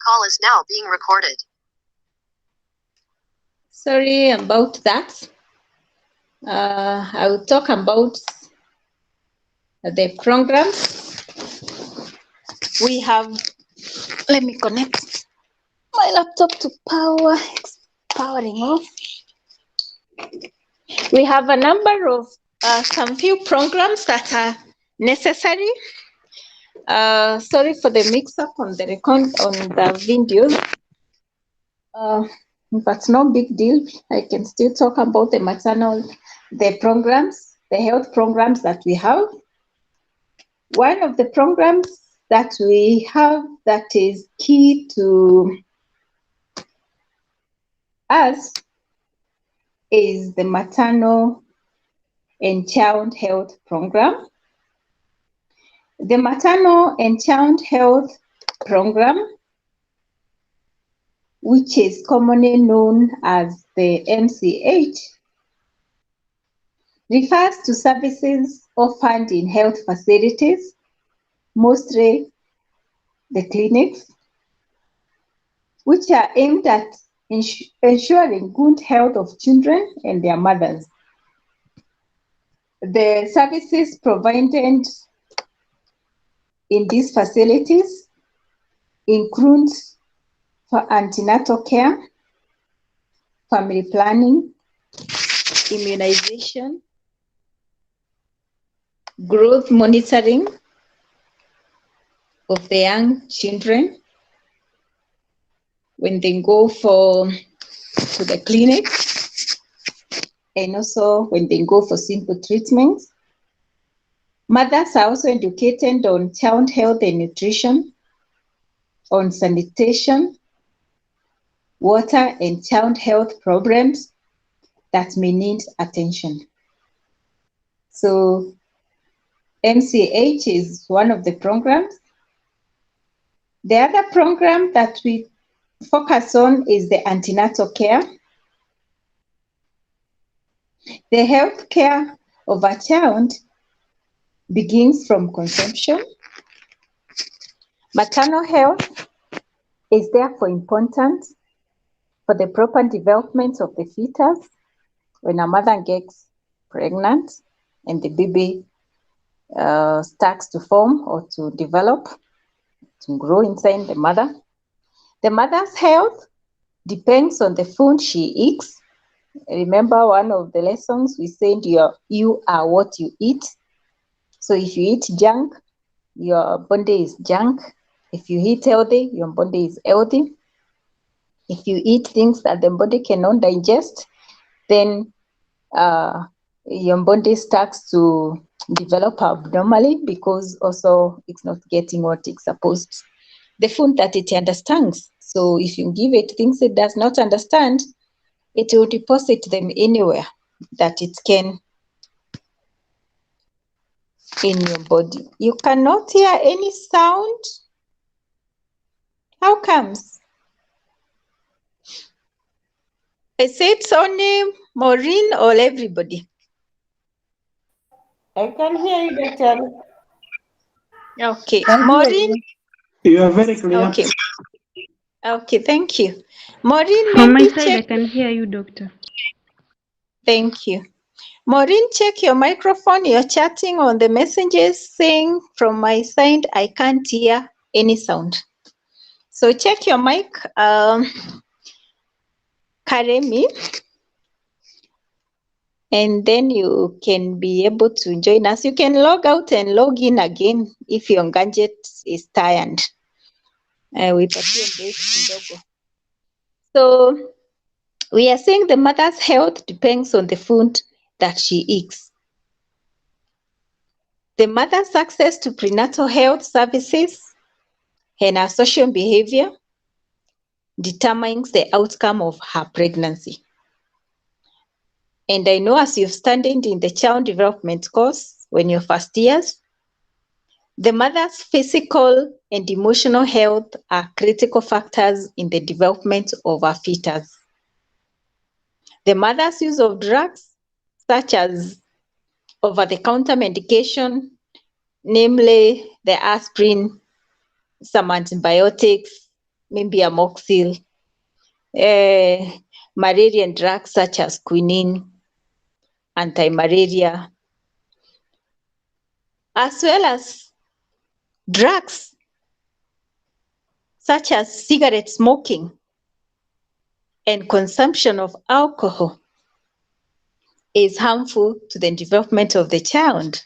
call is now being recorded. Sorry about that. I will talk about the programs. We have, let me connect my laptop to power. It's powering off. We have a number of some few programs that are necessary. Sorry for the mix-up on the videos. But no big deal. I can still talk about the maternal, the programs, the health programs that we have. One of the programs that we have that is key to us is the maternal and child health program. The maternal and child health program, which is commonly known as the MCH, refers to services offered in health facilities, mostly the clinics, which are aimed at ensuring good health of children and their mothers. The services provided in these facilities include for antenatal care, family planning, immunization, growth monitoring of the young children when they go to the clinic, and also when they go for simple treatments. Mothers are also educated on child health and nutrition, on sanitation, water and child health problems that may need attention. So MCH is one of the programs. The other program that we focus on is the antenatal care. The health care of a child begins from conception. Maternal health is therefore important for the proper development of the fetus when a mother gets pregnant and the baby starts to form or to develop, to grow inside the mother. The mother's health depends on the food she eats. Remember one of the lessons we said you are what you eat. So if you eat junk, your body is junk. If you eat healthy, your body is healthy. If you eat things that the body cannot digest, then your body starts to develop abnormally because also it's not getting what it's supposed, the food that it understands. So if you give it things it does not understand, it will deposit them anywhere that it can in your body. You cannot hear any sound. How comes? I say it's only Maureen or everybody? I can hear you, Doctor. Okay, Maureen. You are very clear. Okay. Okay, thank you. Maureen, From my maybe side, check. I can hear you, Doctor. Thank you. Maureen, check your microphone. You're chatting on the messages saying from my side, I can't hear any sound. So check your mic, Karemi, and then you can be able to join us. You can log out and log in again if your gadget is tired. So we are saying the mother's health depends on the food that she eats. The mother's access to prenatal health services and her social behavior determines the outcome of her pregnancy. And I know as you've studied in the child development course when you're first years, the mother's physical and emotional health are critical factors in the development of her fetus. The mother's use of drugs, such as over-the-counter medication, namely the aspirin, some antibiotics, maybe amoxicillin, malaria drugs such as quinine, anti-malaria, as well as drugs such as cigarette smoking and consumption of alcohol is harmful to the development of the child.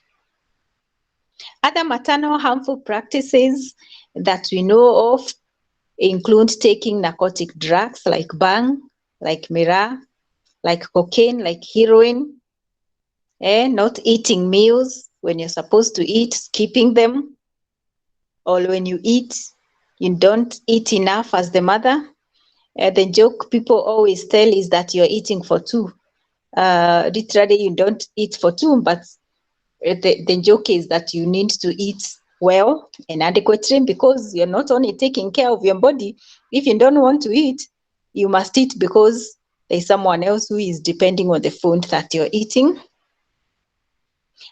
Other maternal harmful practices that we know of include taking narcotic drugs like bang, like miraa, like cocaine, like heroin, not eating meals when you're supposed to eat, skipping them, or when you eat, you don't eat enough as the mother. The joke people always tell is that you're eating for two. Literally, you don't eat for two, but the joke is that you need to eat well and adequately, because you're not only taking care of your body. If you don't want to eat, you must eat because there's someone else who is depending on the food that you're eating.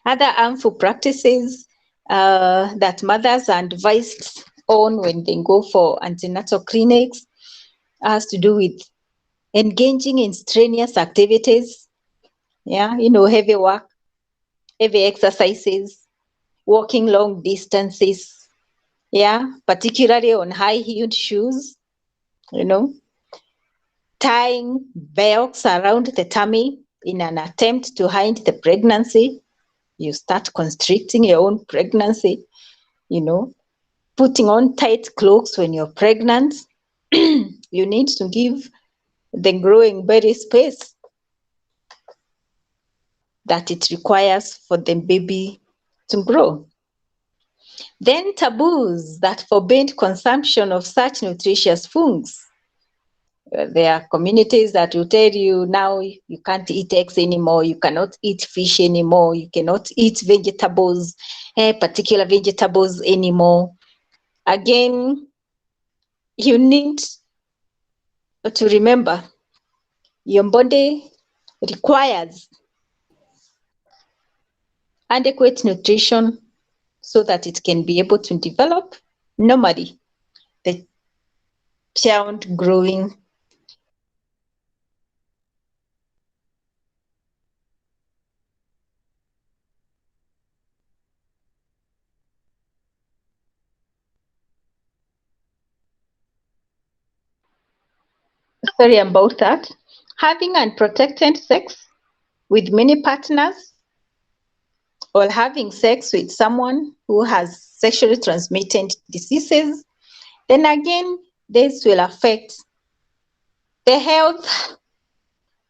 Other harmful practices that mothers are advised on when they go for antenatal clinics has to do with engaging in strenuous activities, heavy work, heavy exercises, walking long distances, particularly on high-heeled shoes, tying belts around the tummy in an attempt to hide the pregnancy. You start constricting your own pregnancy, putting on tight clothes when you're pregnant. You need to give the growing belly space that it requires for the baby to grow. Then taboos that forbid consumption of such nutritious foods. There are communities that will tell you now you can't eat eggs anymore, you cannot eat fish anymore, you cannot eat vegetables, particular vegetables anymore. Again, you need to remember your body requires adequate nutrition so that it can be able to develop normally, the child growing. Sorry about that. Having unprotected sex with many partners, or having sex with someone who has sexually transmitted diseases, then again, this will affect the health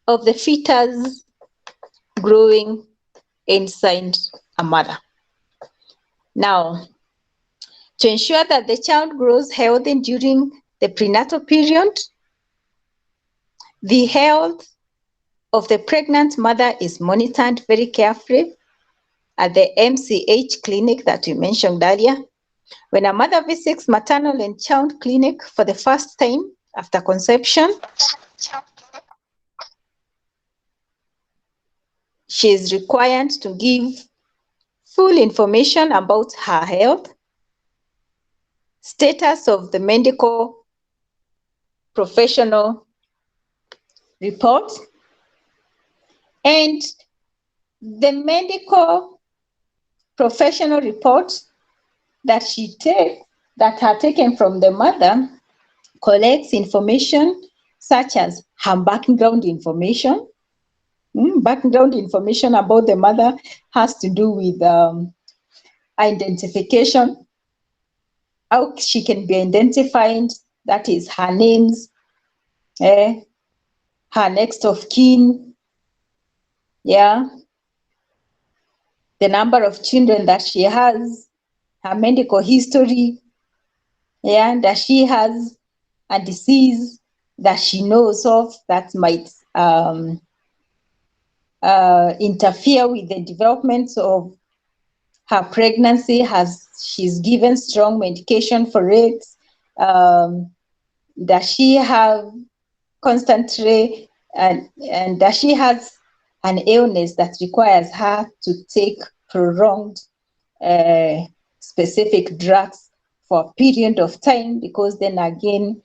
of the fetus growing inside a mother. Now, to ensure that the child grows healthy during the prenatal period, the health of the pregnant mother is monitored very carefully at the MCH clinic that we mentioned earlier. When a mother visits maternal and child clinic for the first time after conception, she is required to give full information about her health, status of the medical professional report, and the medical professional reports that are taken from the mother collects information such as her background information. Background information about the mother has to do with identification, how she can be identified, that is her names, her next of kin, the number of children that she has, her medical history, that she has a disease that she knows of that might interfere with the development of her pregnancy. She's given strong medication for it? Does she have constantly, and does she has an illness that requires her to take prolonged specific drugs for a period of time? Because then again,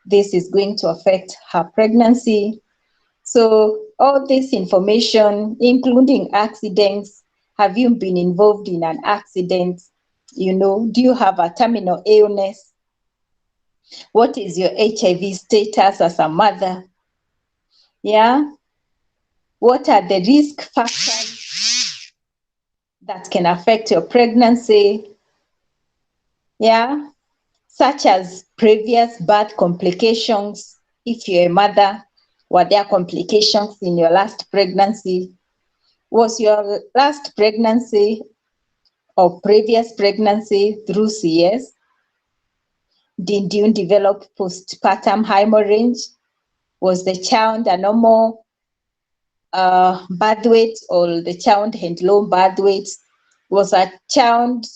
this is going to affect her pregnancy. So all this information, including accidents, have you been involved in an accident? You know, do you have a terminal illness? What is your HIV status as a mother? Yeah. What are the risk factors that can affect your pregnancy? Yeah. Such as previous birth complications. If you're a mother, were there complications in your last pregnancy? Was your last pregnancy or previous pregnancy through CS? Did you develop postpartum hemorrhage? Was the child a normal birth weight, or the child had low birth weight? Was a child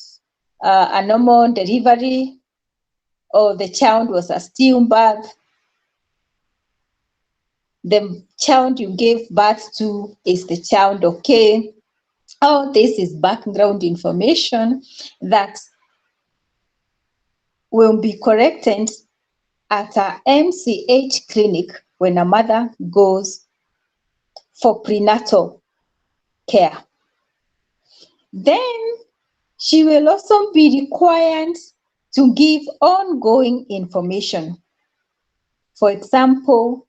a normal delivery, or the child was a stillbirth? The child you gave birth to, is the child okay? All this is background information that will be corrected at a MCH clinic when a mother goes for prenatal care. Then she will also be required to give ongoing information. For example,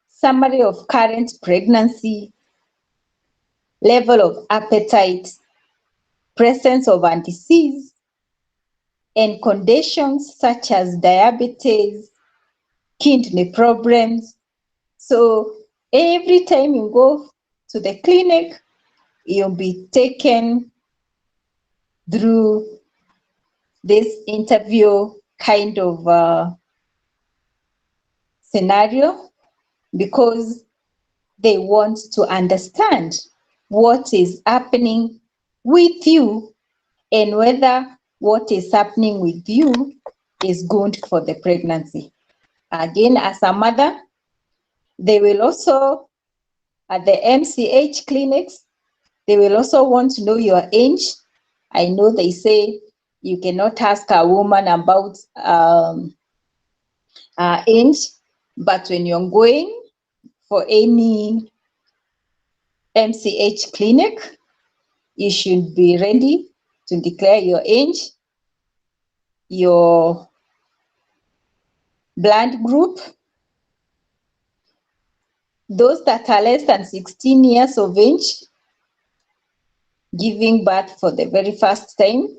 summary of current pregnancy, level of appetite, presence of a disease, and conditions such as diabetes, kidney problems. So every time you go to the clinic, you'll be taken through this interview kind of scenario, because they want to understand what is happening with you and whether what is happening with you is good for the pregnancy. Again, as a mother, they will also, at the MCH clinics, they will also want to know your age. I know they say you cannot ask a woman about age, but when you're going for any MCH clinic, you should be ready to declare your age, your blood group. Those that are less than 16 years of age, giving birth for the very first time,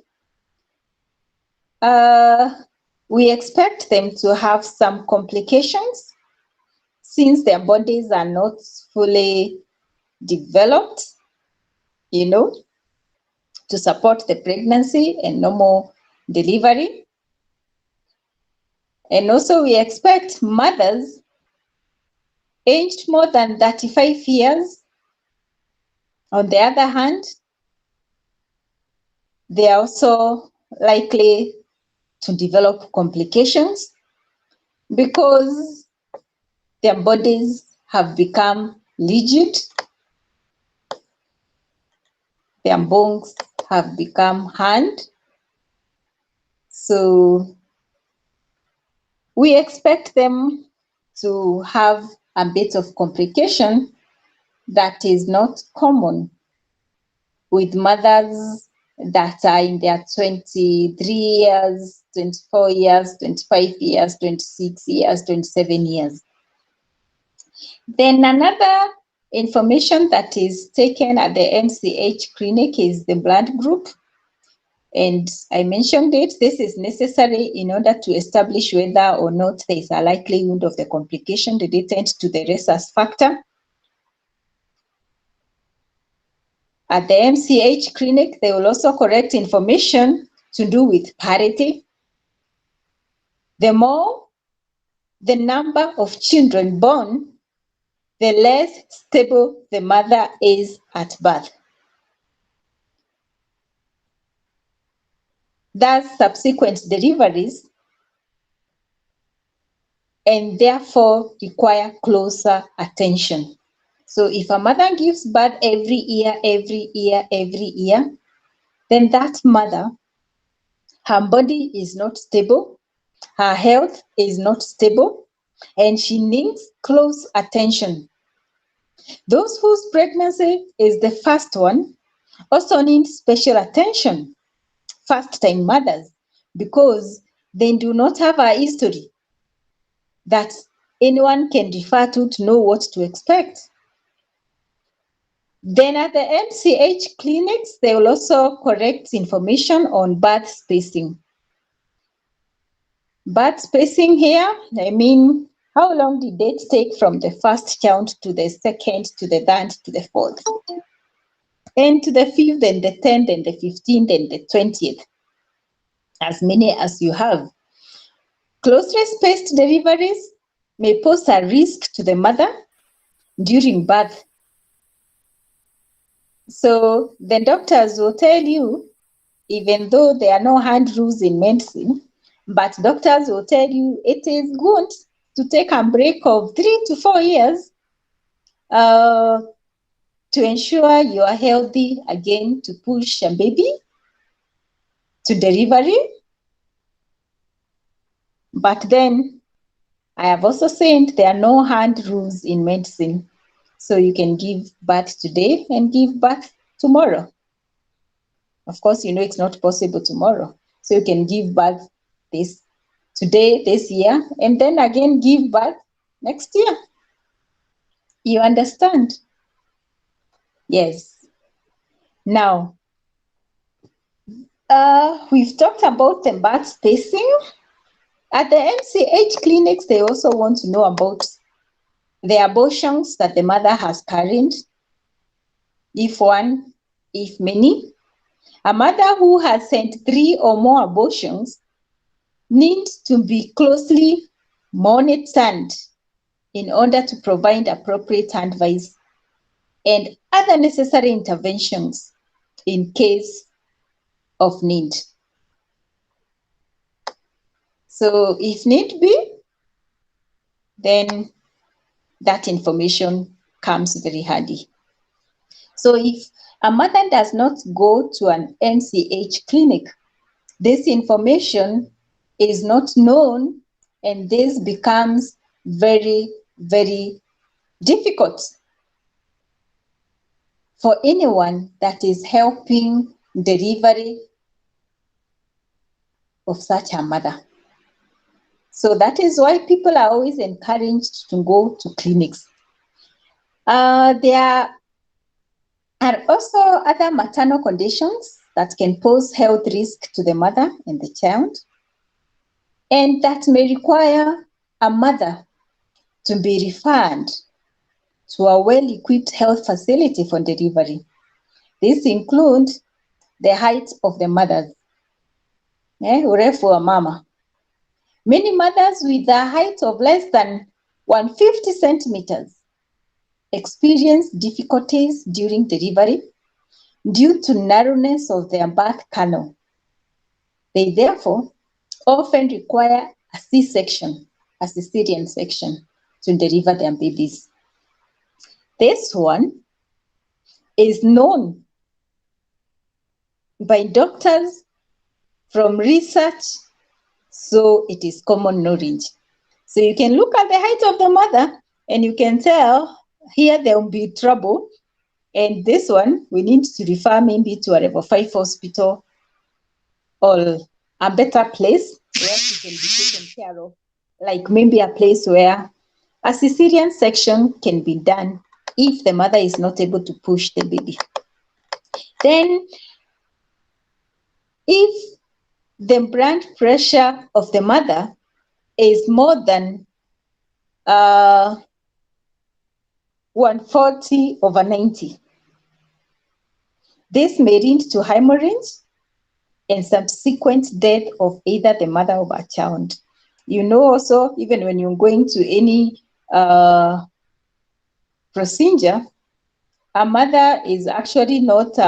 we expect them to have some complications since their bodies are not fully developed, you know, to support the pregnancy and normal delivery. And also we expect mothers aged more than 35 years. On the other hand, they are also likely to develop complications because their bodies have become rigid, their bones have become hard. So we expect them to have a bit of complication that is not common with mothers that are in their 23 years, 24 years, 25 years, 26 years, 27 years. Then another information that is taken at the MCH clinic is the blood group. And I mentioned it, this is necessary in order to establish whether or not there is a likelihood of the complication related to the rhesus factor. At the MCH clinic, they will also correct information to do with parity. The more the number of children born, the less stable the mother is at birth. Thus, subsequent deliveries and therefore require closer attention. So if a mother gives birth every year, then that mother, her body is not stable, her health is not stable, and she needs close attention. Those whose pregnancy is the first one also need special attention, first-time mothers, because they do not have a history that anyone can refer to know what to expect. Then at the MCH clinics, they will also correct information on birth spacing. Birth spacing here, I mean, how long did it take from the first child to the second, to the third, to the fourth, and to the fifth, and the 10th, and the 15th, and the 20th, as many as you have. Closely spaced deliveries may pose a risk to the mother during birth. So the doctors will tell you, even though there are no hard rules in medicine, but doctors will tell you it is good to take a break of 3 to 4 years to ensure you are healthy again to push a baby to delivery. But then I have also said there are no hard rules in medicine. So you can give birth today and give birth tomorrow. Of course, you know it's not possible tomorrow. So you can give birth today, this year, and then again give birth next year. You understand? Yes. Now, we've talked about the birth spacing. At the MCH clinics, they also want to know about the abortions that the mother has carried, if one, if many. A mother who has sent 3 or more abortions needs to be closely monitored in order to provide appropriate advice and other necessary interventions in case of need. So if need be, then that information comes very handy. So if a mother does not go to an MCH clinic, this information is not known, and this becomes very, very difficult for anyone that is helping delivery of such a mother. So that is why people are always encouraged to go to clinics. There are also other maternal conditions that can pose health risk to the mother and the child, and that may require a mother to be referred to a well-equipped health facility for delivery. This includes the height of the mothers, urefu wa mama. Many mothers with a height of less than 150 centimeters experience difficulties during delivery due to narrowness of their birth canal. They therefore often require a C-section, a cesarean section, to deliver their babies. This one is known by doctors from research, so it is common knowledge. So you can look at the height of the mother and you can tell here there will be trouble, and this one we need to refer maybe to a level 5 hospital or a better place where she can be taken care of, like maybe a place where a cesarean section can be done if the mother is not able to push the baby. Then if the blood pressure of the mother is more than 140/90, this may lead to hemorrhage and subsequent death of either the mother or a child. You know, also, even when you're going to any procedure, a mother is actually not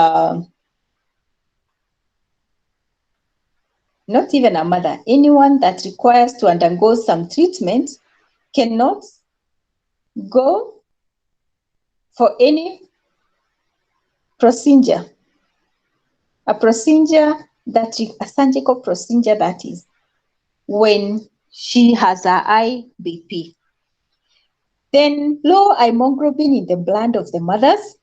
even a mother. Anyone that requires to undergo some treatment cannot go for any procedure. A procedure that a surgical procedure, that is when she has a high BP. Then low hemoglobin in the blood of the mothers.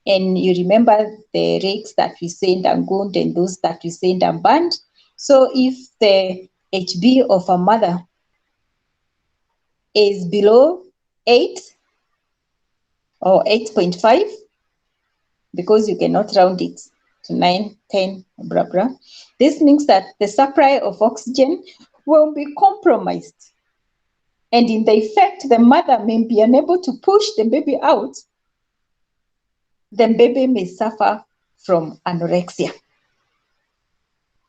And you remember the rakes that we send and gund and those that we send and band. So if the HB of a mother is below 8 or 8.5, because you cannot round it to 9, 10, blah, blah, this means that the supply of oxygen will be compromised. And in the effect, the mother may be unable to push the baby out. The baby may suffer from anorexia.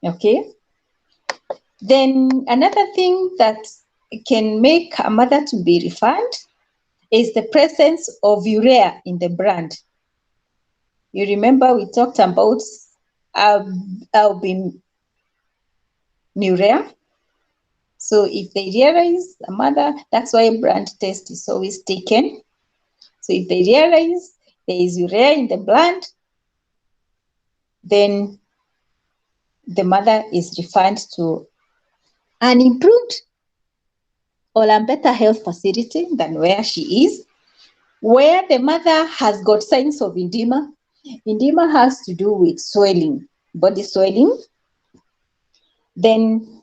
Okay? Then another thing that can make a mother to be refined is the presence of urea in the blood. You remember we talked about albuminuria. So if they realize a mother, that's why blood test is always taken. So if they realize there is urea in the blood, then the mother is referred to an improved or a better health facility than where she is. Where the mother has got signs of edema, edema has to do with swelling, body swelling. Then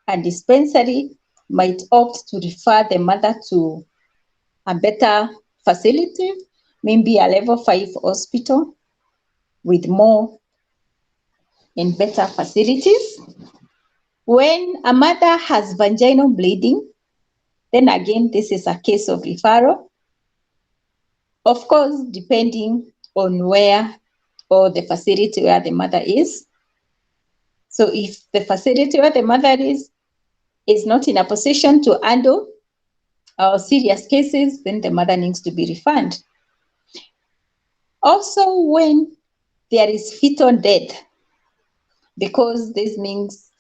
a dispensary might opt to refer the mother to a better facility, maybe a level 5 hospital with more and better facilities. When a mother has vaginal bleeding, then again, this is a case of referral. Of course, depending on where or the facility where the mother is. So if the facility where the mother is not in a position to handle serious cases, then the mother needs to be referred. Also, when there is fetal death, because this means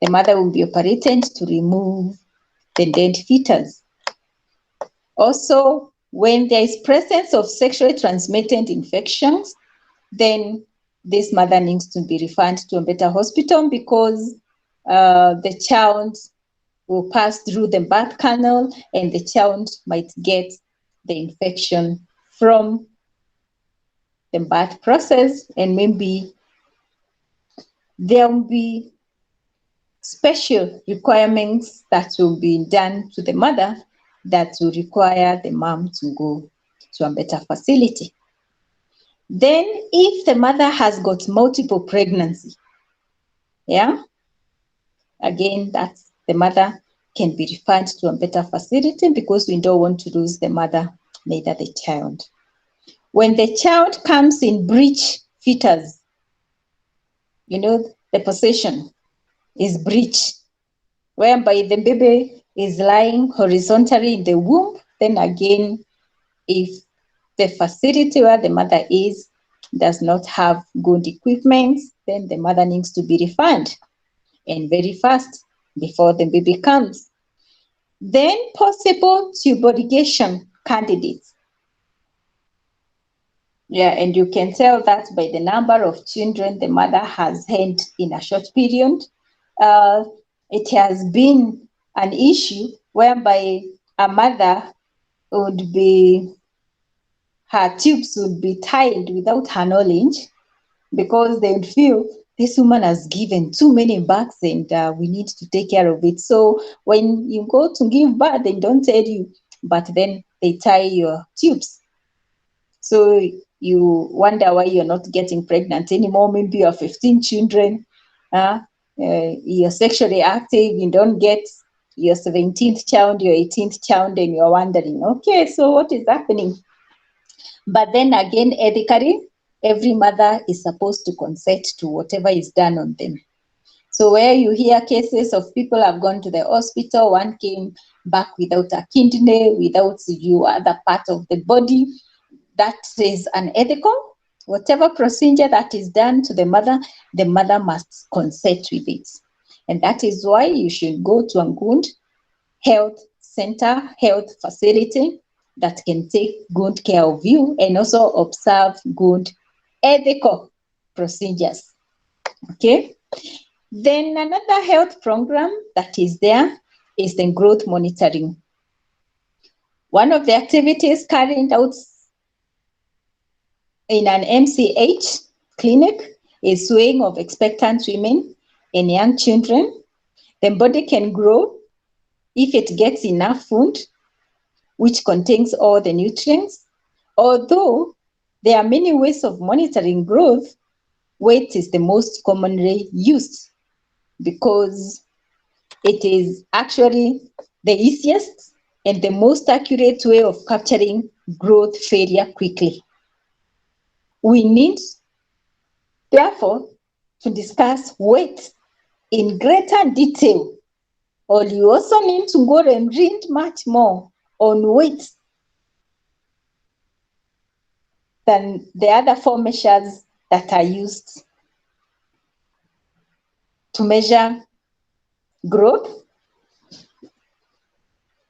the mother will be operated to remove the dead fetus. Also, when there is presence of sexually transmitted infections, then this mother needs to be referred to a better hospital because the child will pass through the birth canal and the child might get the infection from the birth process, and maybe there will be special requirements that will be done to the mother that will require the mom to go to a better facility. Then if the mother has got multiple pregnancy, yeah, again, that's the mother can be referred to a better facility because we don't want to lose the mother, neither the child. When the child comes in breech fetus, you know, the position is breech, whereby the baby is lying horizontally in the womb, then again, if the facility where the mother is does not have good equipment, then the mother needs to be referred, and very fast before the baby comes. Then possible tube ligation candidates. Yeah, and you can tell that by the number of children the mother has had in a short period. It has been an issue whereby a mother would be, her tubes would be tied without her knowledge because they would feel this woman has given too many births and we need to take care of it. So when you go to give birth, they don't tell you, but then they tie your tubes. So you wonder why you're not getting pregnant anymore. Maybe you have 15 children, you're sexually active, you don't get your 17th child, your 18th child, and you're wondering, okay, so what is happening? But then again, ethically, every mother is supposed to consent to whatever is done on them. So where you hear cases of people have gone to the hospital, one came back without a kidney, without your other part of the body, that is unethical. Whatever procedure that is done to the mother must consent with it. And that is why you should go to a good health center, health facility that can take good care of you and also observe good ethical procedures. Okay? Then another health program that is there is the growth monitoring. One of the activities carried out in an MCH clinic is weighing of expectant women and young children. The body can grow if it gets enough food, which contains all the nutrients. Although there are many ways of monitoring growth, weight is the most commonly used because it is actually the easiest and the most accurate way of capturing growth failure quickly. We need, therefore, to discuss weight in greater detail, or you also need to go and read much more on weight than the other 4 measures that are used to measure growth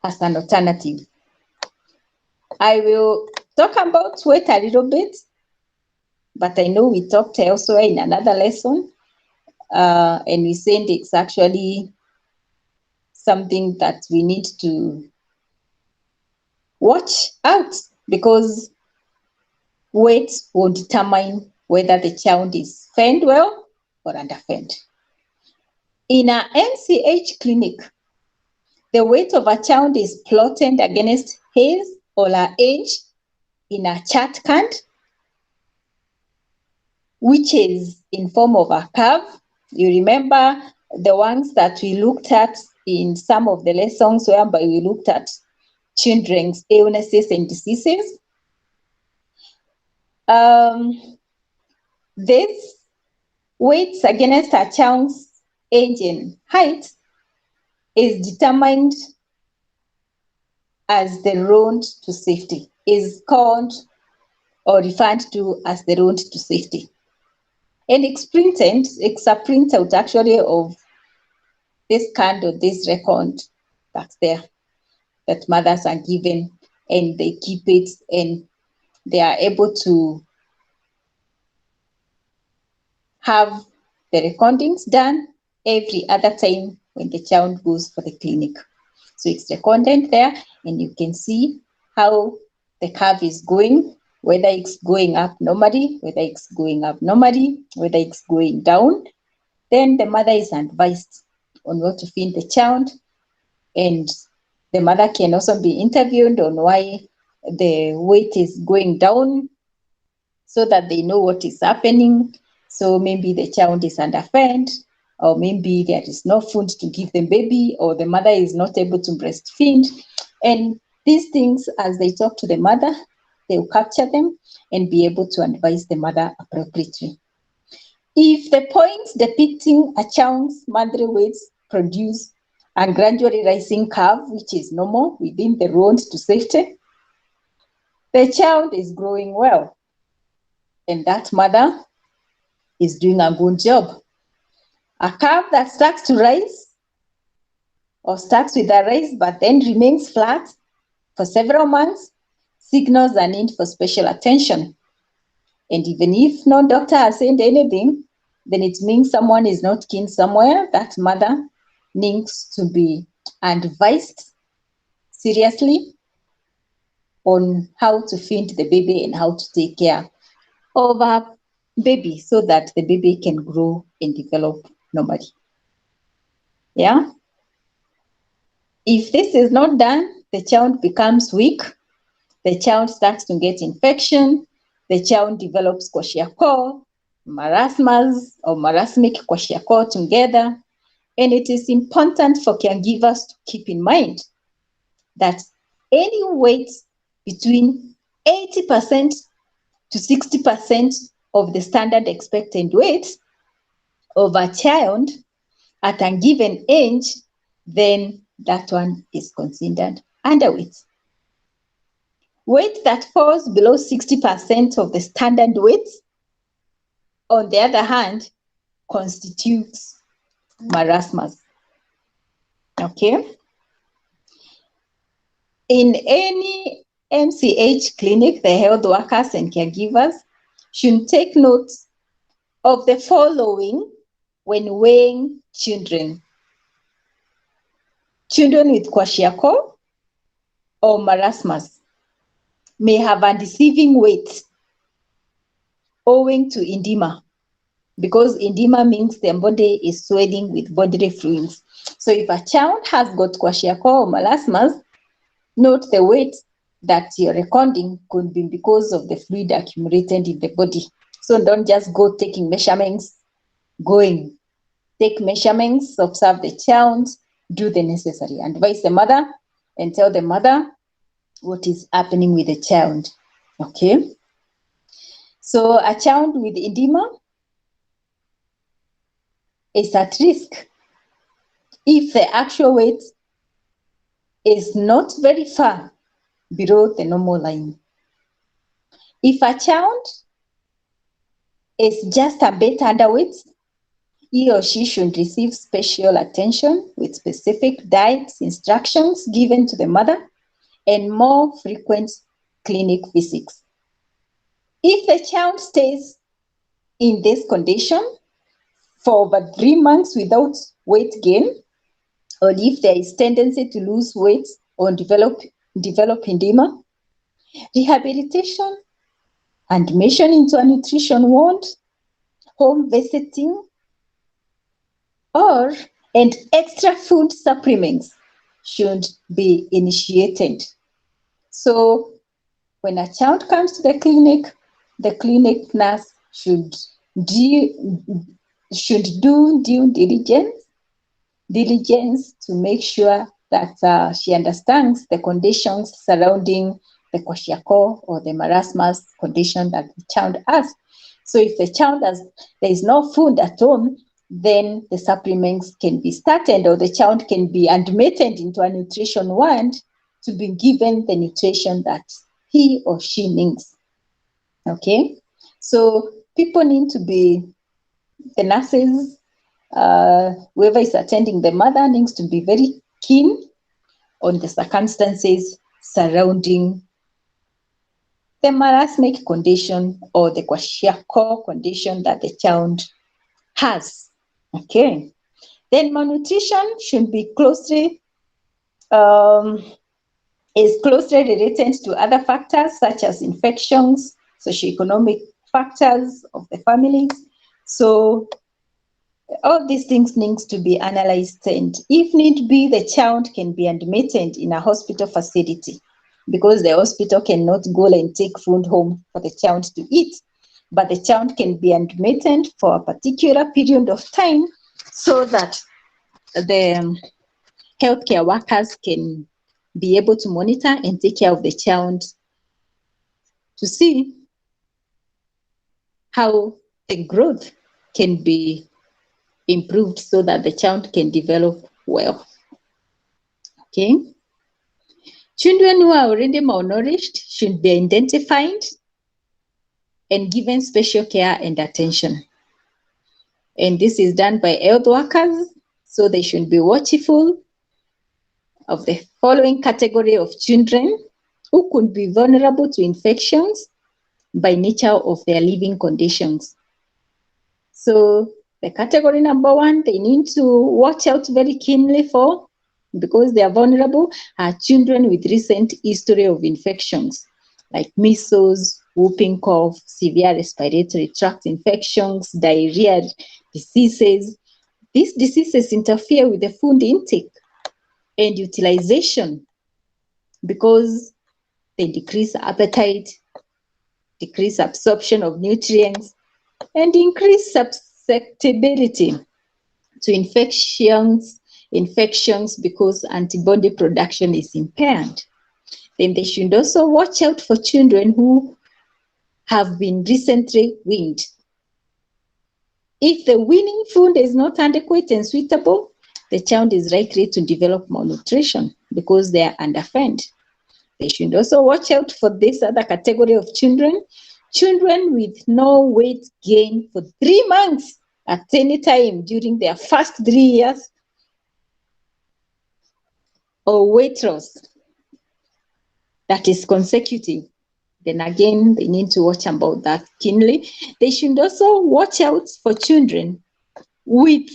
as an alternative. I will talk about weight a little bit, but I know we talked elsewhere in another lesson, and we said it's actually something that we need to watch out, because weight will determine whether the child is fed well or underfed. In an MCH clinic, the weight of a child is plotted against his or her age in a chart card, which is in form of a curve. You remember the ones that we looked at in some of the lessons whereby we looked at children's illnesses and diseases. This weight against a child's age and height is determined as the road to safety, is called or referred to as the road to safety. And it's printed, it's a printout actually of this card or this record that's there, that mothers are given, and they keep it, and they are able to have the recordings done every other time when the child goes for the clinic. So it's recorded there, and you can see how the curve is going, whether it's going up normally, whether it's going up normally, whether it's going down. Then the mother is advised on what to feed the child, and the mother can also be interviewed on why the weight is going down, so that they know what is happening. So maybe the child is underfed, or maybe there is no food to give the baby, or the mother is not able to breastfeed. And these things, as they talk to the mother, they will capture them and be able to advise the mother appropriately. If the points depicting a child's monthly weights produce a gradually rising curve, which is normal within the road to safety, the child is growing well, and that mother is doing a good job. A curve that starts to rise, or starts with a rise but then remains flat for several months, signals a need for special attention. And even if no doctor has said anything, then it means someone is not keen somewhere. That mother needs to be advised seriously on how to feed the baby and how to take care of her baby, so that the baby can grow and develop normally. Yeah. If this is not done, the child becomes weak, the child starts to get infection, the child develops kwashiorkor, marasmus or marasmic kwashiorkor together. And it is important for caregivers to keep in mind that any weight between 80% to 60% of the standard expected weight of a child at a given age, then that one is considered underweight. Weight that falls below 60% of the standard weight, on the other hand, constitutes marasmus. Okay? In any MCH clinic, the health workers and caregivers should take note of the following when weighing children. Children with kwashiorkor, or marasmus may have undeceiving weight owing to edema, because edema means the body is swelling with bodily fluids. So if a child has got kwashiorkor or marasmus, note the weight that you're recording could be because of the fluid accumulated in the body. So don't just go taking measurements, take measurements, observe the child, do the necessary, advise the mother and tell the mother what is happening with the child. Okay. So a child with edema is at risk if the actual weight is not very far below the normal line. If a child is just a bit underweight, he or she should receive special attention with specific diet instructions given to the mother and more frequent clinic visits. If the child stays in this condition for over 3 months without weight gain, or if there is tendency to lose weight or develop edema, rehabilitation, admission into a nutrition ward, home visiting, and extra food supplements should be initiated. So when a child comes to the clinic nurse should do due diligence to make sure that she understands the conditions surrounding the kwashiorkor or the marasmus condition that the child has. So if the child there is no food at home, then the supplements can be started, or the child can be admitted into a nutrition ward to be given the nutrition that he or she needs. Okay, so people need to be, the nurses, whoever is attending the mother needs to be very keen on the circumstances surrounding the marasmic condition or the kwashiorkor condition that the child has. Okay, then malnutrition should be closely related to other factors such as infections, socioeconomic factors of the families. So all these things need to be analyzed, and if need be, the child can be admitted in a hospital facility, because the hospital cannot go and take food home for the child to eat, but the child can be admitted for a particular period of time so that the healthcare workers can be able to monitor and take care of the child to see how the growth can be improved so that the child can develop well. Okay. Children who are already malnourished should be identified and given special care and attention. And this is done by health workers, so they should be watchful of the following category of children who could be vulnerable to infections by nature of their living conditions. So the category number 1, they need to watch out very keenly for, because they are vulnerable, are children with recent history of infections like measles, whooping cough, severe respiratory tract infections, diarrhea diseases. These diseases interfere with the food intake and utilization because they decrease appetite, decrease absorption of nutrients, and increase susceptibility to infections because antibody production is impaired. Then they should also watch out for children who have been recently weaned. If the weaning food is not adequate and suitable, the child is likely to develop malnutrition because they are underfed. They should also watch out for this other category of children with no weight gain for 3 months at any time during their first 3 years, or weight loss that is consecutive. Then again, they need to watch about that keenly. They should also watch out for children with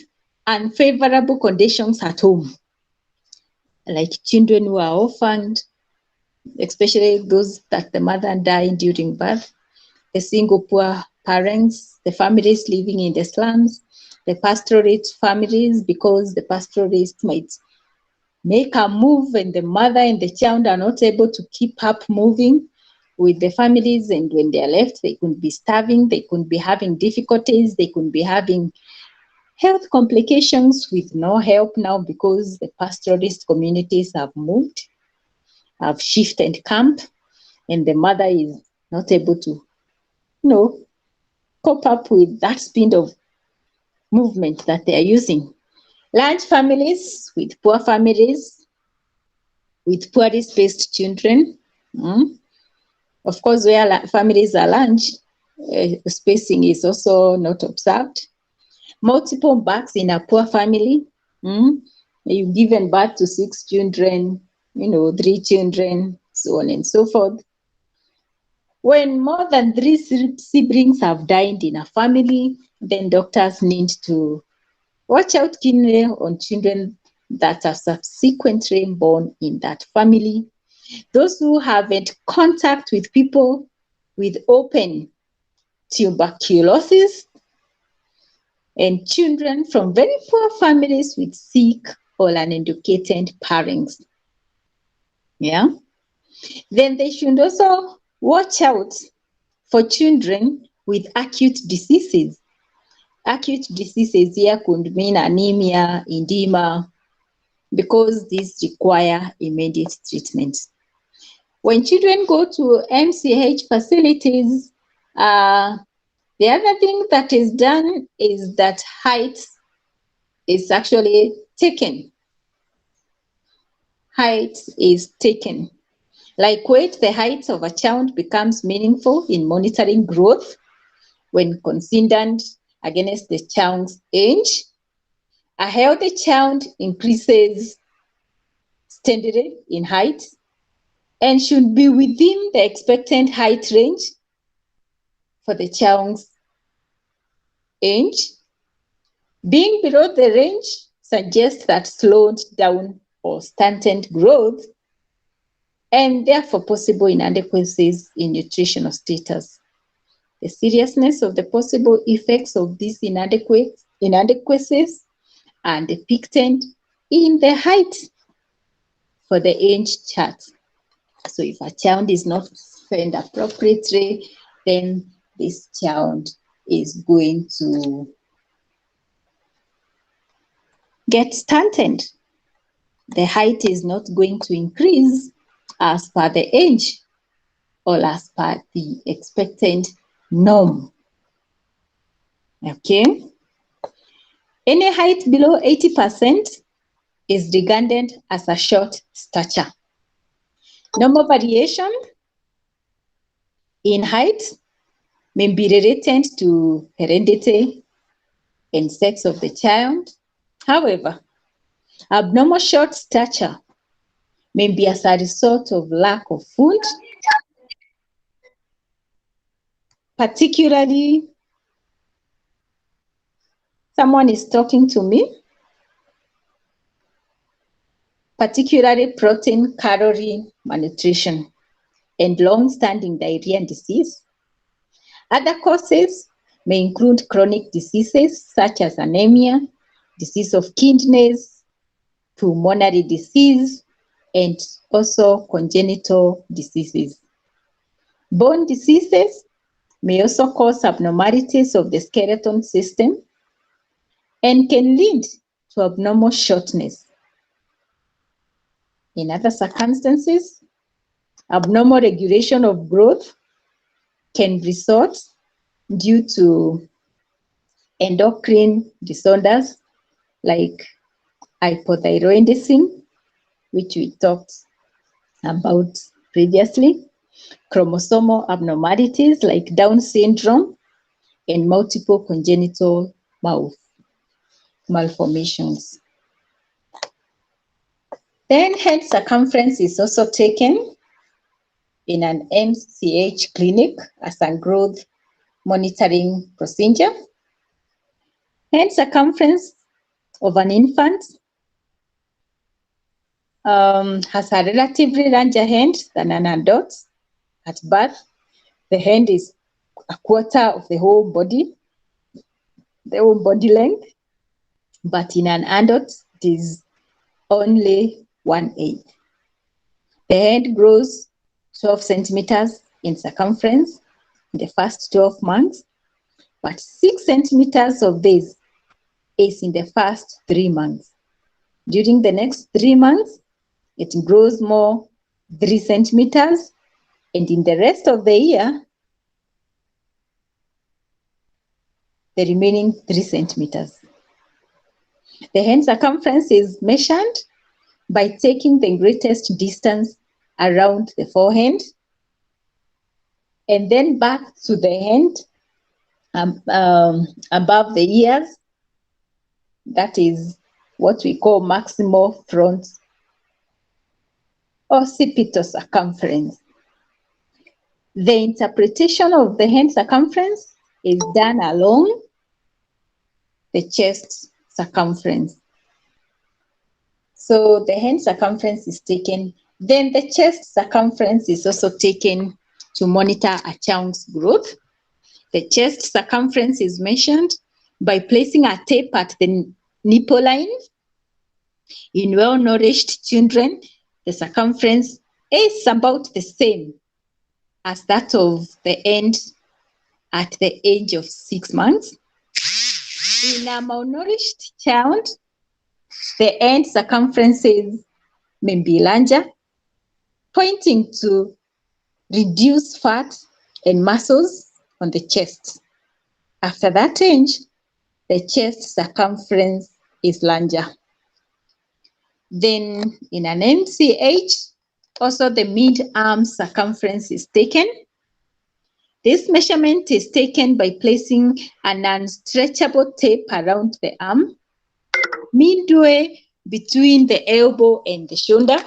unfavorable conditions at home, like children who are orphaned, especially those that the mother died during birth, the single poor parents, the families living in the slums, the pastoralist families, because the pastoralist might make a move and the mother and the child are not able to keep up moving with the families, and when they are left, they could be starving, they could be having difficulties, they could be having health complications with no help now because the pastoralist communities have moved, have shifted camp, and the mother is not able to, cope up with that speed of movement that they are using. Large families with poor families, with poorly spaced children. Of course, where families are large, spacing is also not observed. Multiple births in a poor family. You've given birth to 6 children, 3 children, so on and so forth. When more than 3 siblings have died in a family, then doctors need to watch out keenly on children that are subsequently born in that family. Those who have had contact with people with open tuberculosis, and children from very poor families with sick or uneducated parents. Yeah. Then they should also watch out for children with acute diseases. Acute diseases here could mean anemia, edema, because these require immediate treatment. When children go to MCH facilities, the other thing that is done is that height is actually taken. Height is taken. Like weight, the height of a child becomes meaningful in monitoring growth when considered against the child's age. A healthy child increases steadily in height and should be within the expected height range for the child's age. Being below the range suggests that slowed down or stunted growth, and therefore possible inadequacies in nutritional status. The seriousness of the possible effects of these inadequacies are depicted in the height for the age chart. So if a child is not fed appropriately, then this child is going to get stunted. The height is not going to increase as per the age or as per the expected norm. Okay? Any height below 80% is regarded as a short stature. Normal variation in height may be related to heredity and sex of the child. However, abnormal short stature may be as a result of lack of food, particularly, someone is talking to me, particularly protein, calorie malnutrition, and long-standing diarrhea and disease. Other causes may include chronic diseases such as anemia, disease of kidneys, pulmonary disease, and also congenital diseases. Bone diseases may also cause abnormalities of the skeleton system and can lead to abnormal shortness. In other circumstances, abnormal regulation of growth can result due to endocrine disorders like hypothyroidism, which we talked about previously, chromosomal abnormalities like Down syndrome, and multiple congenital malformations. Then head circumference is also taken in an MCH clinic as a growth monitoring procedure. Head circumference of an infant has a relatively larger hand than an adult. At birth, the hand is a quarter of the whole body length, but in an adult, it is only 1/8. The hand grows 12 centimeters in circumference in the first 12 months, but 6 centimeters of this is in the first 3 months. During the next 3 months, it grows more 3 centimeters, and in the rest of the year, the remaining 3 centimeters. The hand circumference is measured by taking the greatest distance around the forehand and then back to the hand above the ears. That is what we call maximal front occipital circumference. The interpretation of the hand circumference is done along the chest circumference. So the hand circumference is taken, then the chest circumference is also taken to monitor a child's growth. The chest circumference is measured by placing a tape at the nipple line. In well-nourished children, the circumference is about the same as that of the end at the age of 6 months. In a malnourished child, the end circumferences may be larger, pointing to reduced fat and muscles on the chest. After that age, the chest circumference is larger. Then in an MCH, also the mid-arm circumference is taken. This measurement is taken by placing an unstretchable tape around the arm, midway between the elbow and the shoulder.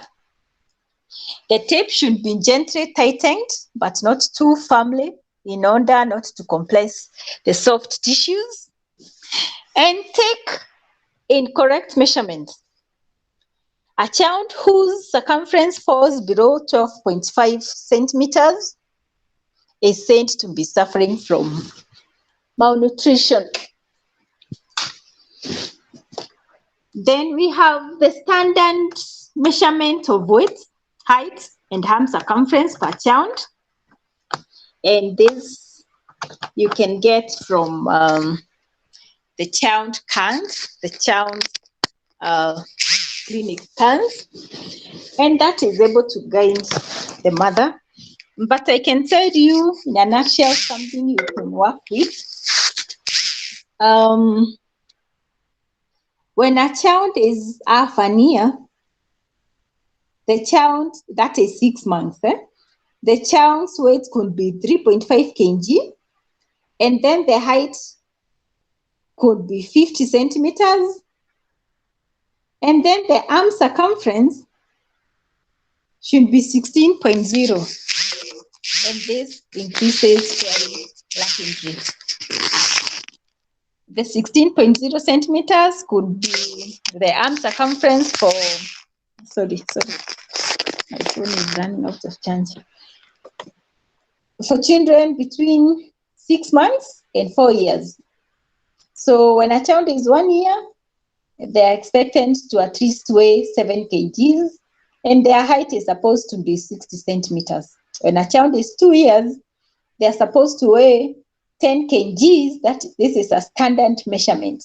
The tape should be gently tightened, but not too firmly, in order not to compress the soft tissues. And take incorrect measurements. A child whose circumference falls below 12.5 centimeters is said to be suffering from malnutrition. Then we have the standard measurement of weight, height, and arm circumference per child. And this you can get from the child count, the child clinic count, and that is able to guide the mother. But I can tell you in a nutshell something you can work with. When a child is half an year, the child, that is 6 months, the child's weight could be 3.5 kg, and then the height could be 50 centimeters, and then the arm circumference should be 16.0, and this increases fairly rapidly. The 16.0 centimeters could be the arm circumference for, sorry, my phone is running out of charge. For children between 6 months and 4 years. So when a child is 1 year, they are expected to at least weigh 7 kgs, and their height is supposed to be 60 centimeters. When a child is 2 years, they are supposed to weigh 10 kgs. This is a standard measurement,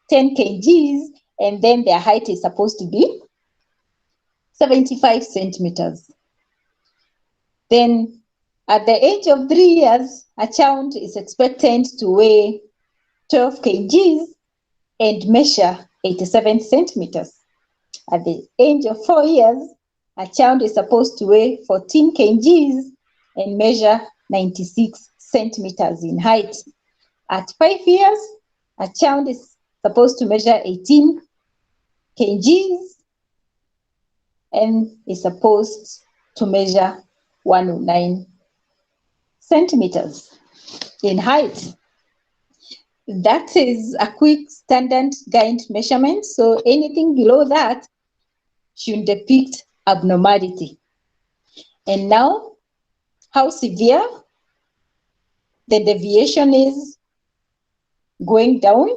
10 kgs, and then their height is supposed to be 75 centimeters. Then at the age of 3 years, a child is expected to weigh 12 kgs and measure 87 centimeters. At the age of 4 years, a child is supposed to weigh 14 kgs and measure 96 centimeters in height. At 5 years, a child is supposed to measure 18 kgs and is supposed to measure 109 centimeters in height. That is a quick standard guide measurement. So anything below that should depict abnormality. And now, how severe the deviation is going down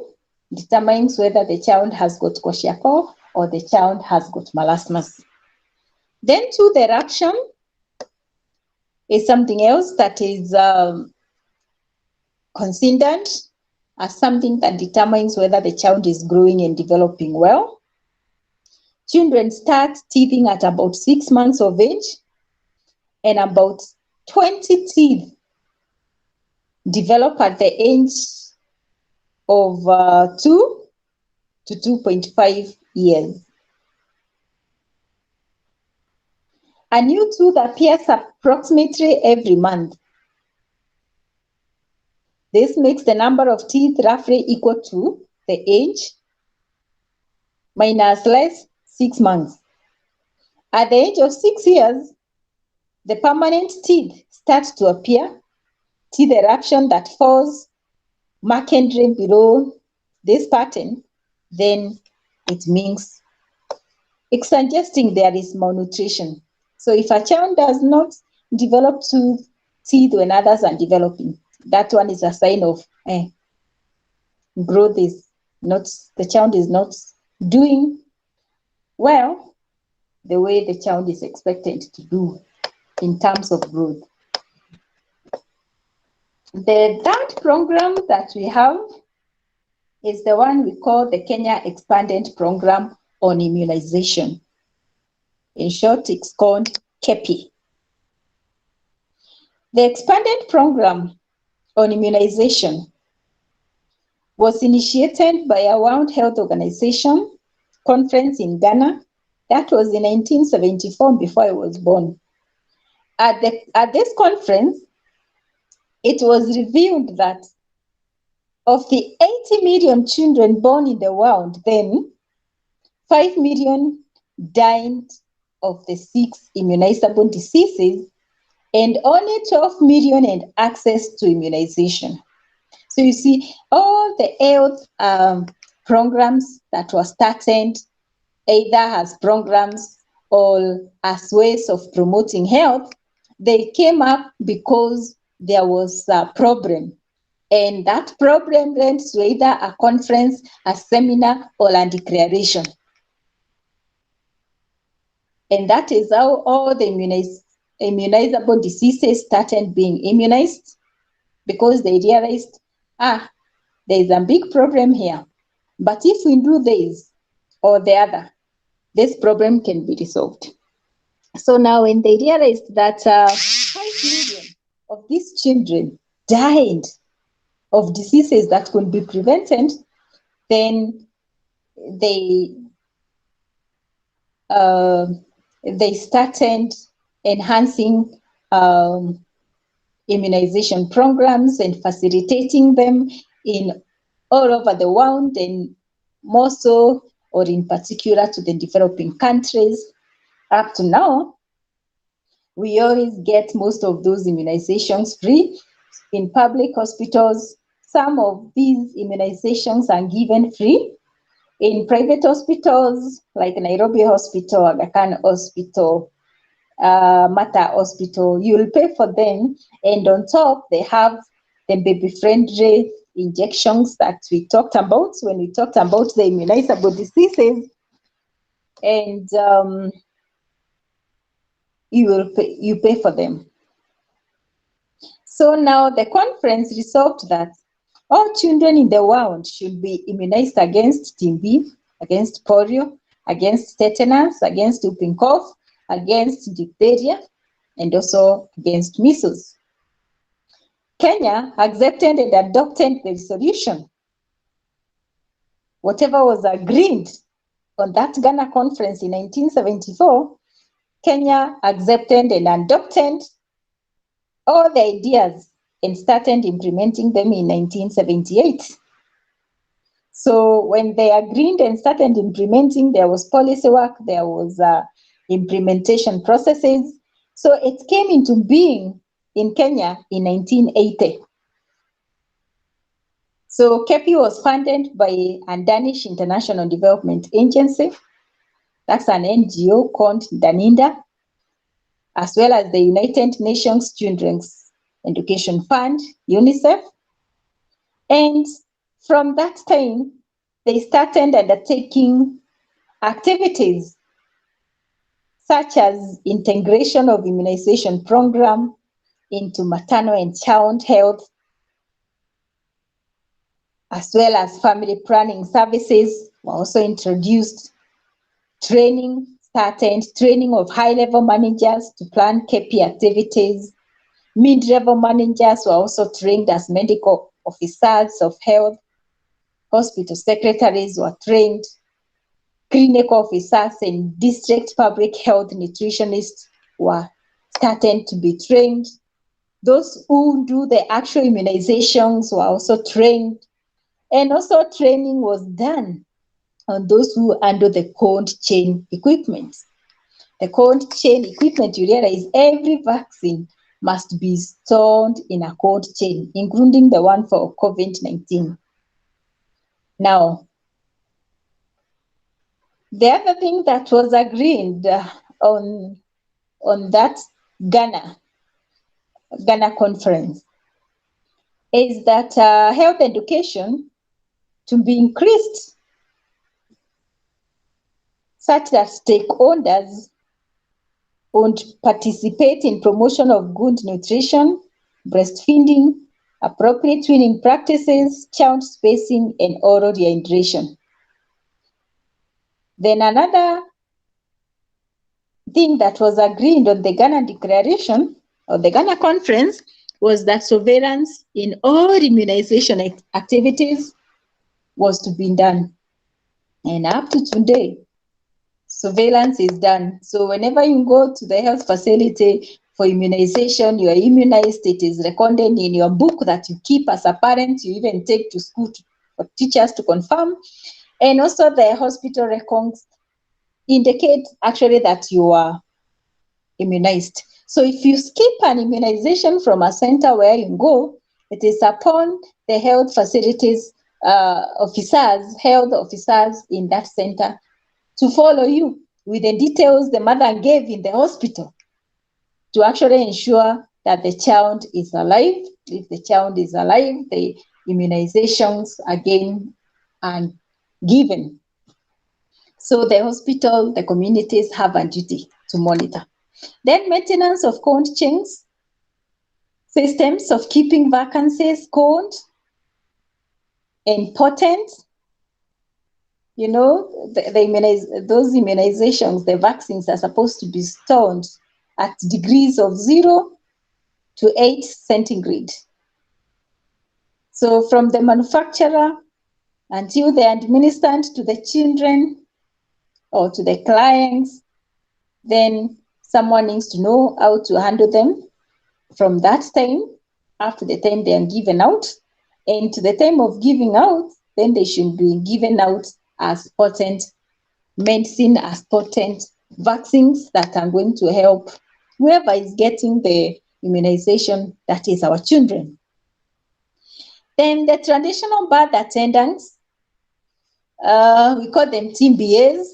determines whether the child has got kwashiorkor or the child has got marasmus. Then too, the eruption is something else that is considered as something that determines whether the child is growing and developing well. Children start teething at about 6 months of age, and about 20 teeth develop at the age of 2 to 2.5 years. A new tooth appears approximately every month. This makes the number of teeth roughly equal to the age minus less 6 months. At the age of 6 years, the permanent teeth start to appear, teeth eruption that falls markedly below this pattern, then it means it's suggesting there is malnutrition. So if a child does not develop teeth when others are developing, that one is a sign of growth is not, the child is not doing well the way the child is expected to do in terms of growth. The third program that we have is the one we call the Kenya Expanded Program on Immunization. In short, it's called KEPI. The expanded program on immunization was initiated by a World Health Organization conference in Ghana. That was in 1974, before I was born. At this conference, it was revealed that of the 80 million children born in the world, then 5 million died of the 6 immunizable diseases, and only 12 million had access to immunization. So you see, all the health programs that were started, either as programs or as ways of promoting health, they came up because there was a problem. And that problem led to either a conference, a seminar, or a declaration. And that is how all the immunizable diseases started being immunized, because they realized, there is a big problem here. But if we do this or the other, this problem can be resolved. So now when they realized that 5 million of these children died of diseases that could be prevented, then they started enhancing immunization programs and facilitating them in all over the world, and more so, or in particular, to the developing countries. Up to now, we always get most of those immunizations free in public hospitals. Some of these immunizations are given free. In private hospitals, like Nairobi Hospital, Aga Khan Hospital, Mata Hospital, you'll pay for them. And on top, they have the baby-friendly injections that we talked about when we talked about the immunizable diseases. And you pay for them. So now the conference resolved that all children in the world should be immunized against TB, against polio, against tetanus, against whooping cough, against diphtheria, and also against measles. Kenya accepted and adopted the resolution. Whatever was agreed on that Ghana conference in 1974, Kenya accepted and adopted all the ideas and started implementing them in 1978. So when they agreed and started implementing, there was policy work, there was implementation processes. So it came into being in Kenya in 1980. So KEPI was funded by a Danish International Development Agency. That's an NGO called Daninda, as well as the United Nations Children's Education Fund, UNICEF. And from that time, they started undertaking activities such as integration of immunization program into maternal and child health, as well as family planning services were also introduced. Training of high-level managers to plan KP activities. Mid-level managers were also trained as medical officers of health. Hospital secretaries were trained. Clinical officers and district public health nutritionists were starting to be trained. Those who do the actual immunizations were also trained. And also training was done on those who handle the cold chain equipment. The cold chain equipment, you realize every vaccine must be stored in a cold chain, including the one for COVID-19. Now, the other thing that was agreed on that Ghana conference is that health education to be increased such that stakeholders would participate in promotion of good nutrition, breastfeeding, appropriate weaning practices, child spacing, and oral rehydration. Then another thing that was agreed on the Ghana Declaration or the Ghana Conference was that surveillance in all immunization activities was to be done. And up to today, surveillance is done. So whenever you go to the health facility for immunization, you are immunized, it is recorded in your book that you keep as a parent, you even take to school for teachers to confirm. And also the hospital records indicate actually that you are immunized. So if you skip an immunization from a center where you go, it is upon the health facilities health officers in that center to follow you with the details the mother gave in the hospital to actually ensure that the child is alive. If the child is alive, the immunizations again are given. So the hospital, the communities have a duty to monitor. Then maintenance of cold chains, systems of keeping vacancies cold, important. You know, those immunizations, the vaccines are supposed to be stored at degrees of 0 to 8 centigrade. So from the manufacturer until they are administered to the children or to the clients, then someone needs to know how to handle them from that time, after the time they are given out, and to the time of giving out, then they should be given out as potent medicine, as potent vaccines that are going to help whoever is getting the immunization, that is our children. Then the traditional birth attendants, we call them TBAs.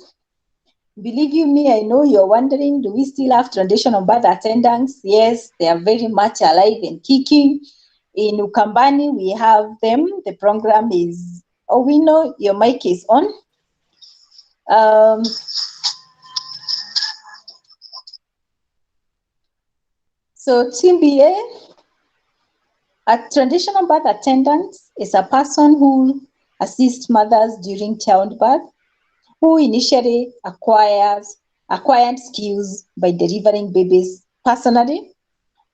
Believe you me, I know you're wondering, do we still have traditional birth attendants? Yes, they are very much alive and kicking. In Ukambani, we have them. The program is, oh, we know your mic is on. So TBA, a traditional birth attendant is a person who assists mothers during childbirth, who initially acquired skills by delivering babies personally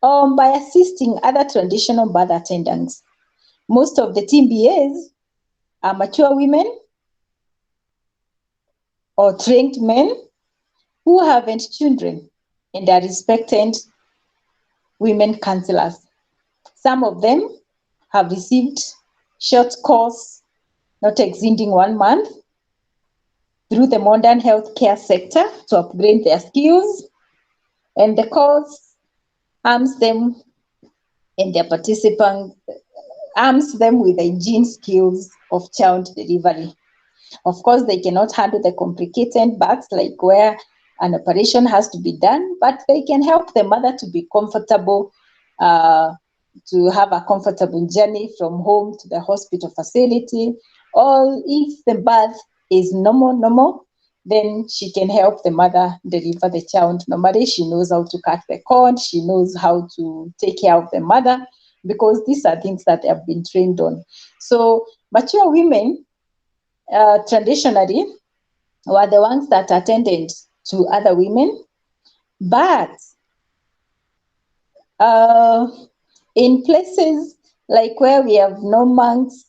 or by assisting other traditional birth attendants. Most of the TBAs are mature women or trained men who haven't children and are respected women counselors. Some of them have received short course, not exceeding 1 month, through the modern healthcare sector to upgrade their skills, and the course arms them and their participants, arms them with the hygiene skills of child delivery. Of course, they cannot handle the complicated births, like where an operation has to be done, but they can help the mother to be comfortable, to have a comfortable journey from home to the hospital facility. Or if the birth is normal, then she can help the mother deliver the child. Normally, she knows how to cut the cord, she knows how to take care of the mother, because these are things that have been trained on. So mature women, traditionally, were the ones that attended to other women, but in places like where we have no monks,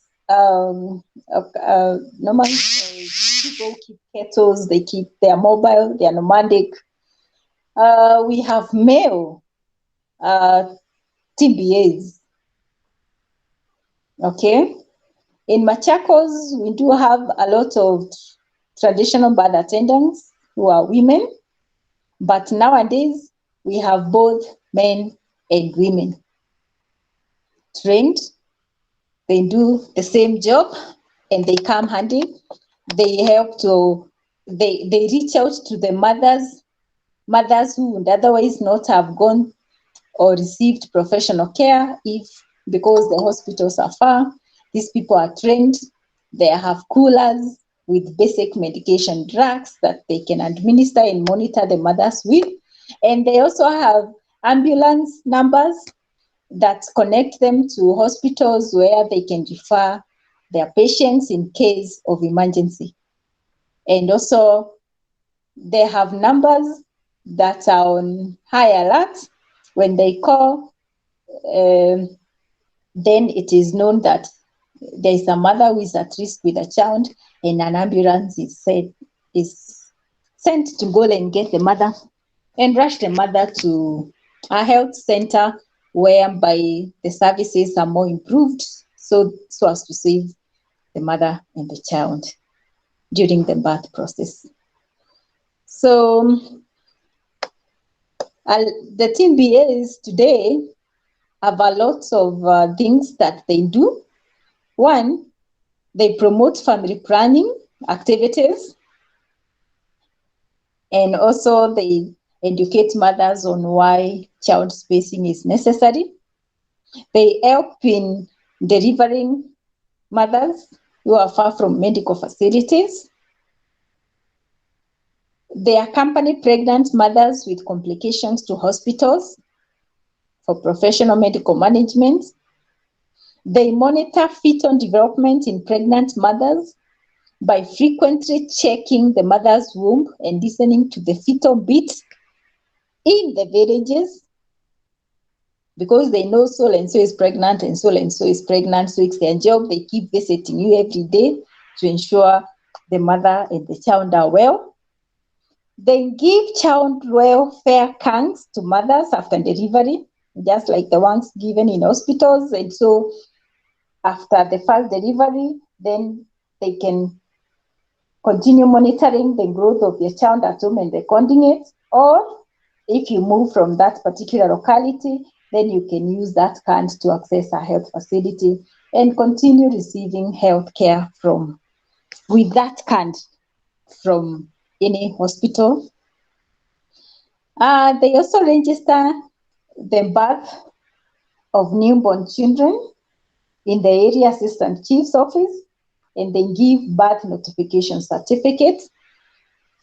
people keep kettles, they keep, they are mobile, they are nomadic. We have male TBAs. Okay, in Machakos, we do have a lot of traditional birth attendants who are women, but nowadays we have both men and women trained. They do the same job and they come handy. They help to, they reach out to the mothers who would otherwise not have gone or received professional care if, because the hospitals are far. These people are trained. They have coolers with basic medication drugs that they can administer and monitor the mothers with. And they also have ambulance numbers that connect them to hospitals where they can refer their patients in case of emergency. And also, they have numbers that are on high alert. When they call, then it is known that there is a mother who is at risk with a child, and an ambulance is sent to go and get the mother and rush the mother to a health center whereby the services are more improved, so as to save the mother and the child during the birth process. So the TBAs today have a lot of things that they do. One, they promote family planning activities, and also they educate mothers on why child spacing is necessary. They help in delivering mothers who are far from medical facilities. They accompany pregnant mothers with complications to hospitals for professional medical management. They monitor fetal development in pregnant mothers by frequently checking the mother's womb and listening to the fetal beats in the villages, because they know so and so is pregnant and so is pregnant, so it's their job. They keep visiting you every day to ensure the mother and the child are well. They give child welfare camps to mothers after delivery, just like the ones given in hospitals. And so after the first delivery, then they can continue monitoring the growth of your child at home and recording it. Or if you move from that particular locality, then you can use that card to access a health facility and continue receiving health care with that card from any hospital. They also register the birth of newborn children in the area assistant chief's office, and then give birth notification certificates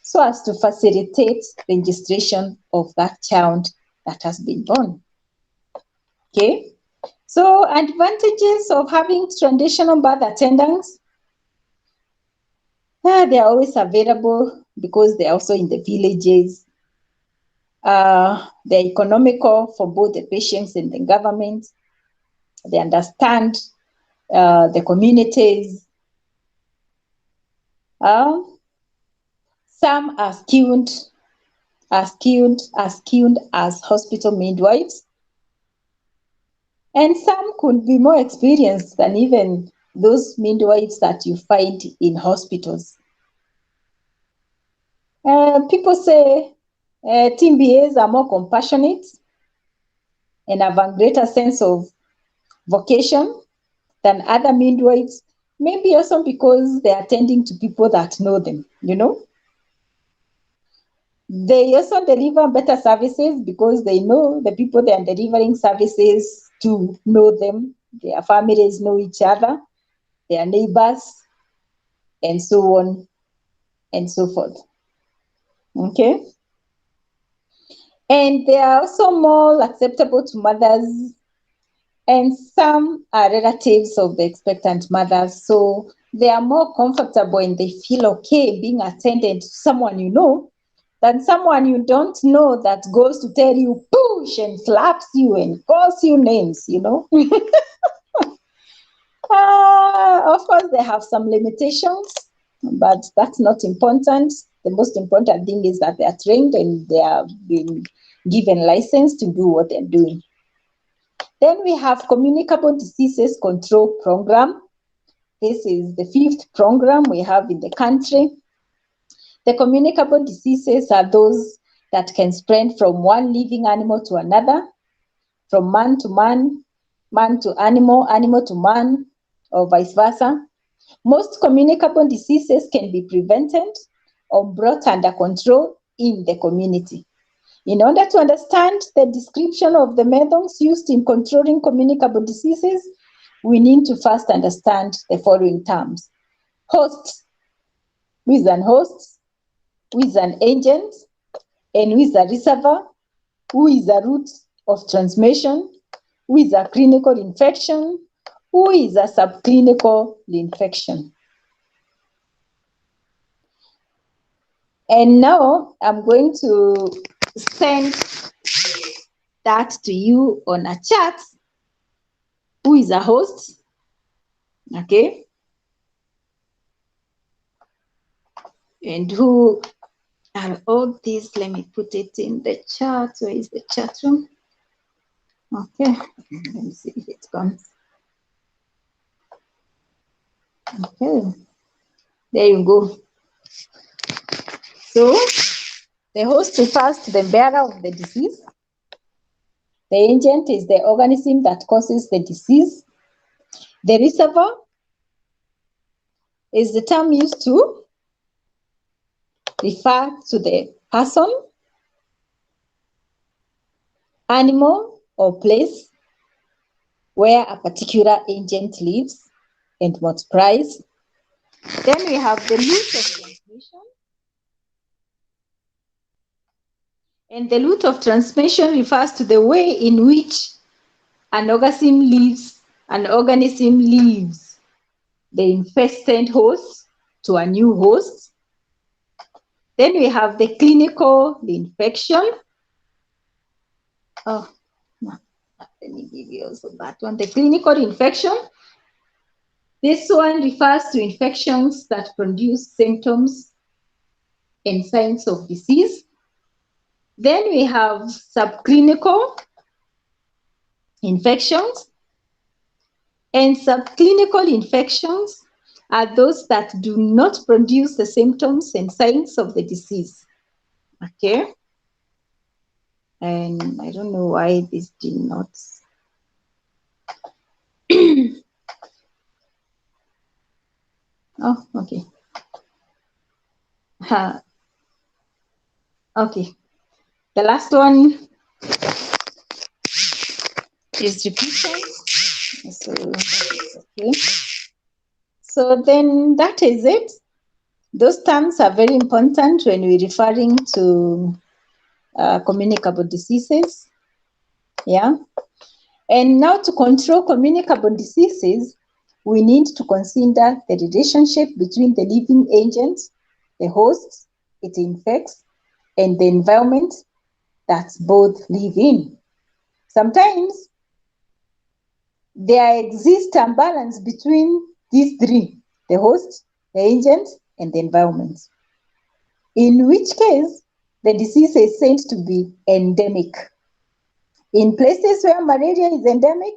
so as to facilitate the registration of that child that has been born. Okay, so advantages of having traditional birth attendants. They are always available because they're also in the villages. They're economical for both the patients and the government. They understand the communities. Some are skilled as hospital midwives, and some could be more experienced than even those midwives that you find in hospitals. People say TBAs are more compassionate and have a greater sense of vocation than other midwives maybe also because they're attending to people that know them, you know. They also deliver better services because they know the people they are delivering services to know them. Their families know each other, their neighbors, and so on and so forth. Okay. And they are also more acceptable to mothers, and some are relatives of the expectant mothers. So they are more comfortable and they feel okay being attended to someone you know than someone you don't know that goes to tell you push and slaps you and calls you names, you know. Of course, they have some limitations, but that's not important. The most important thing is that they are trained and they are being given license to do what they're doing. Then we have Communicable Diseases Control Program. This is the 5th program we have in the country. The communicable diseases are those that can spread from one living animal to another, from man to man, man to animal, animal to man, or vice versa. Most communicable diseases can be prevented or brought under control in the community. In order to understand the description of the methods used in controlling communicable diseases, we need to first understand the following terms. Host, who is an host, who is an agent, and who is a reservoir, who is a route of transmission, who is a clinical infection, who is a subclinical infection. And now I'm going to send that to you on a chat. Who is a host? Okay. And who are all these? Let me put it in the chat. Where is the chat room? Okay. Let me see if it comes. Okay. There you go. So the host refers to the bearer of the disease. The agent is the organism that causes the disease. The reservoir is the term used to refer to the person, animal, or place where a particular agent lives and multiplies. Then we have the route of transmission. And the route of transmission refers to the way in which an organism leaves the infested host to a new host. Then we have the clinical infection. Oh, no. Let me give you also that one. The clinical infection. This one refers to infections that produce symptoms and signs of disease. Then we have subclinical infections. And subclinical infections are those that do not produce the symptoms and signs of the disease. Okay. And I don't know why this did not. Oh, okay. Okay. The last one is repeated. So, okay. So then that is it. Those terms are very important when we're referring to communicable diseases. Yeah. And now to control communicable diseases, we need to consider the relationship between the living agent, the host it infects, and the environment that both live in. Sometimes there exists a balance between these three, the host, the agent, and the environment. In which case, the disease is said to be endemic. In places where malaria is endemic,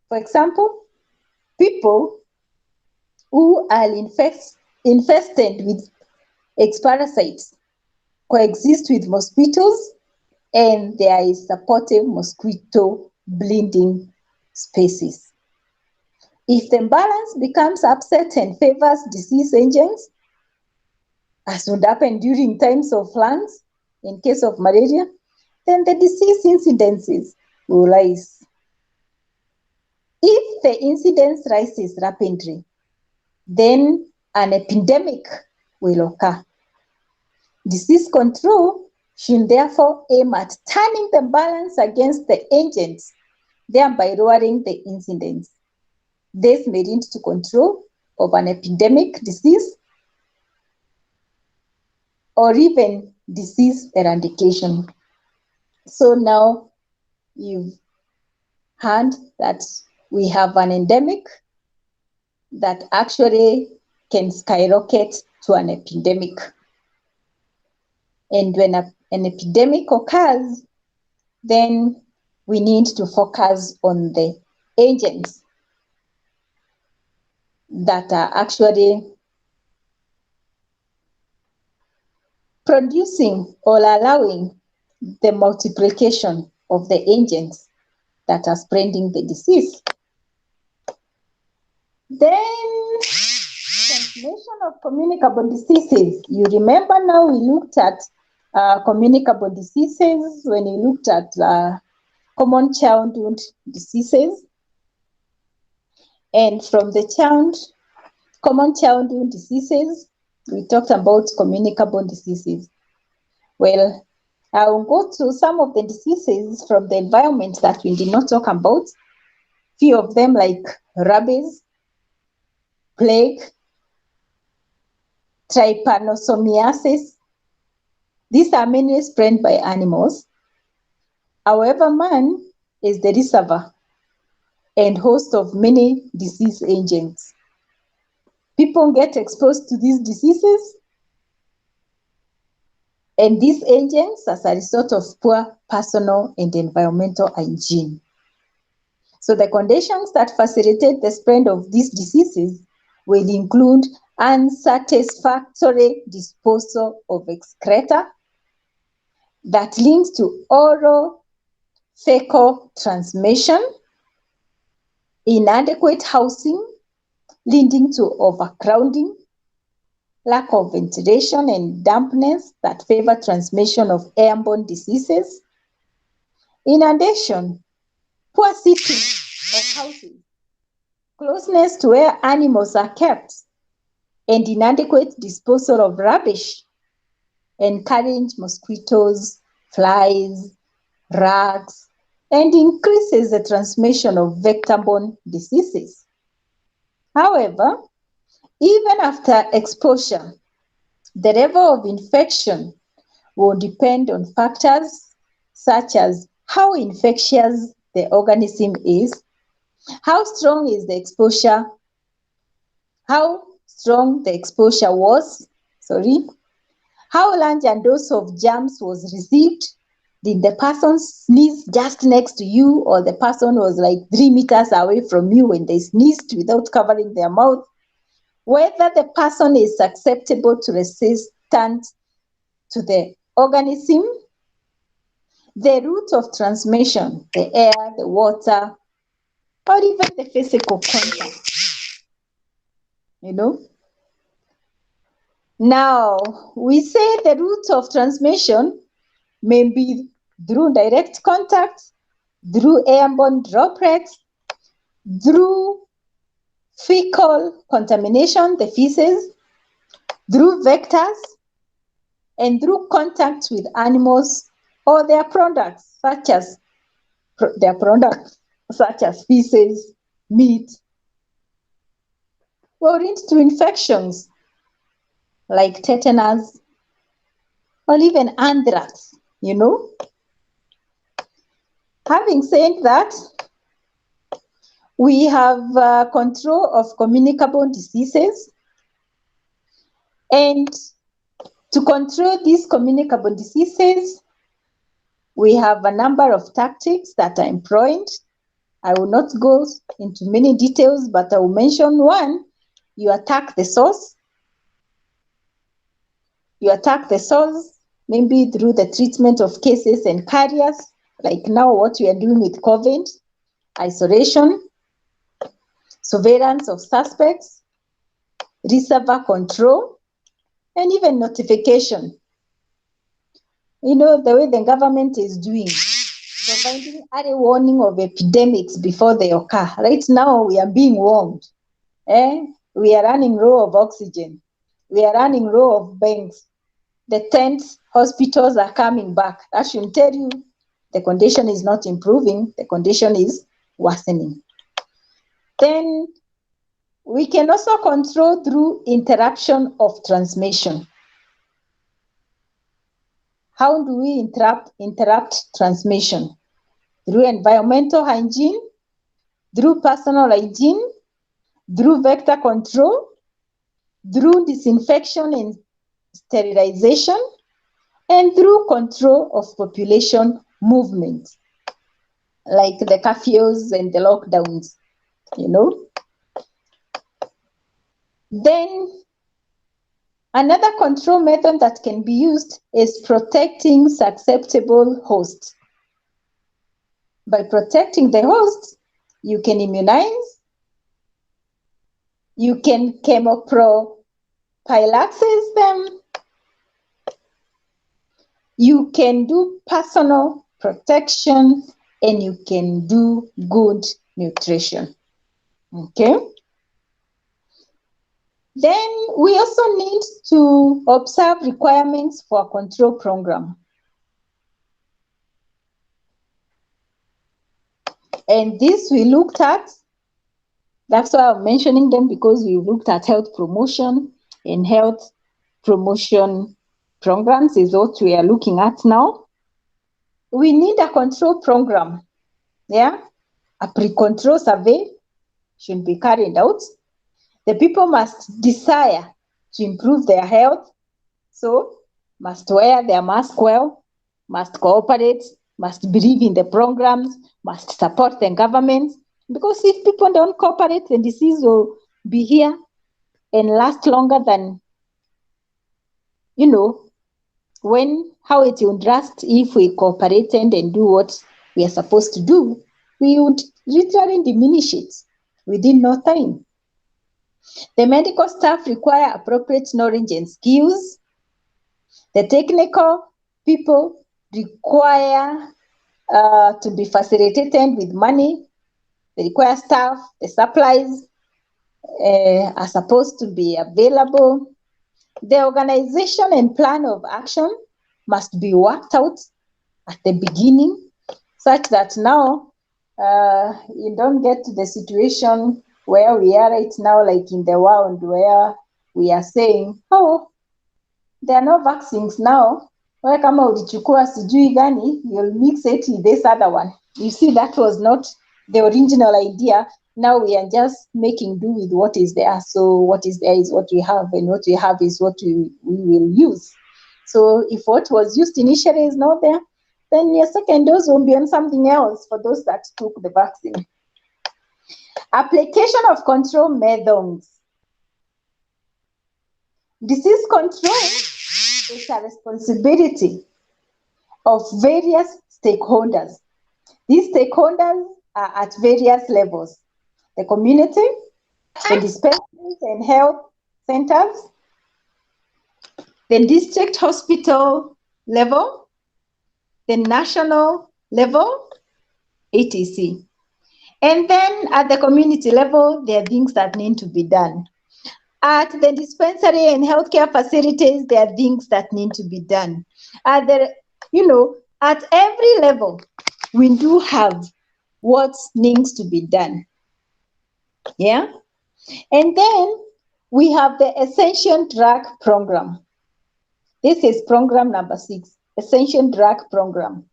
for example, people who are infested with X parasites coexist with mosquitoes, and there is supportive mosquito bleeding spaces. If the balance becomes upset and favors disease agents, as would happen during times of floods, in case of malaria, then the disease incidences will rise. If the incidence rises rapidly, then an epidemic will occur. Disease control should therefore aim at turning the balance against the agents, thereby lowering the incidence. This may lead to control of an epidemic disease or even disease eradication. So now you've heard that we have an endemic that actually can skyrocket to an epidemic. And when an epidemic occurs, then we need to focus on the agents that are actually producing or allowing the multiplication of the agents that are spreading the disease. Then, transmission of communicable diseases. You remember now we looked at communicable diseases when we looked at common childhood diseases. And from the common childhood diseases, we talked about communicable diseases. Well, I will go to some of the diseases from the environment that we did not talk about. Few of them like rabies, plague, trypanosomiasis. These are mainly spread by animals. However, man is the receiver and host of many disease agents. People get exposed to these diseases and these agents as a result of poor personal and environmental hygiene. So the conditions that facilitate the spread of these diseases will include unsatisfactory disposal of excreta that links to oral fecal transmission, inadequate housing leading to overcrowding, lack of ventilation and dampness that favor transmission of airborne diseases. In addition, poor seating of housing, closeness to where animals are kept, and inadequate disposal of rubbish encourage mosquitoes, flies, rags, and increases the transmission of vector-borne diseases. However, even after exposure, the level of infection will depend on factors such as how infectious the organism is, how strong is the exposure, how strong the exposure was, how large a dose of germs was received. Did the person sneeze just next to you, or the person was like 3 meters away from you when they sneezed without covering their mouth? Whether the person is susceptible to resistance to the organism, the route of transmission, the air, the water, or even the physical contact. Now, we say the route of transmission may be through direct contact, through airborne droplets, through fecal contamination, the feces, through vectors, and through contact with animals or their products, such as feces, meat, or into infections like tetanus or even anthrax, Having said that, we have control of communicable diseases, and to control these communicable diseases, we have a number of tactics that are employed. I will not go into many details, but I will mention one. You attack the source. You attack the source maybe through the treatment of cases and carriers, like now what we are doing with COVID, isolation, surveillance of suspects, reservoir control, and even notification. You know, the way the government is doing, providing early warning of epidemics before they occur. Right now, we are being warned. We are running low of oxygen. We are running low of banks. The tents, hospitals are coming back. That should tell you the condition is not improving, the condition is worsening. Then we can also control through interruption of transmission. How do we interrupt transmission? Through environmental hygiene, through personal hygiene, through vector control, through disinfection and sterilization, and through control of population movement, like the curfews and the lockdowns, you know. Then another control method that can be used is protecting susceptible hosts. By protecting the hosts, you can immunize, you can chemoprophylaxis them, you can do personal protection, and you can do good nutrition. Okay? Then we also need to observe requirements for a control program. And this we looked at, that's why I'm mentioning them, because we looked at health promotion, and health promotion programs is what we are looking at now. We need a control program, yeah? A pre-control survey should be carried out. The people must desire to improve their health, so must wear their mask well, must cooperate, must believe in the programs, must support the government. Because if people don't cooperate, the disease will be here and last longer than, you know, how it would last if we cooperated and do what we are supposed to do. We would literally diminish it within no time. The medical staff require appropriate knowledge and skills. The technical people require to be facilitated with money. They require staff, the supplies are supposed to be available. The organization and plan of action must be worked out at the beginning, such that now you don't get to the situation where we are right now, like in the world, where we are saying, oh, there are no vaccines now. Well, kama ulichukua sijui gani, you'll mix it with this other one. You see, that was not the original idea. Now we are just making do with what is there. So what is there is what we have, and what we have is what we will use. So if what was used initially is not there, then your second dose will be on something else for those that took the vaccine. Application of control methods. Disease control is a responsibility of various stakeholders. These stakeholders are at various levels: the community, the dispensaries and health centers, the district hospital level, the national level, etc. And then at the community level, there are things that need to be done. At the dispensary and healthcare facilities, there are things that need to be done. At every level, we do have what needs to be done. Yeah? And then we have the Ascension drug program. This is program number 6, Ascension drug program.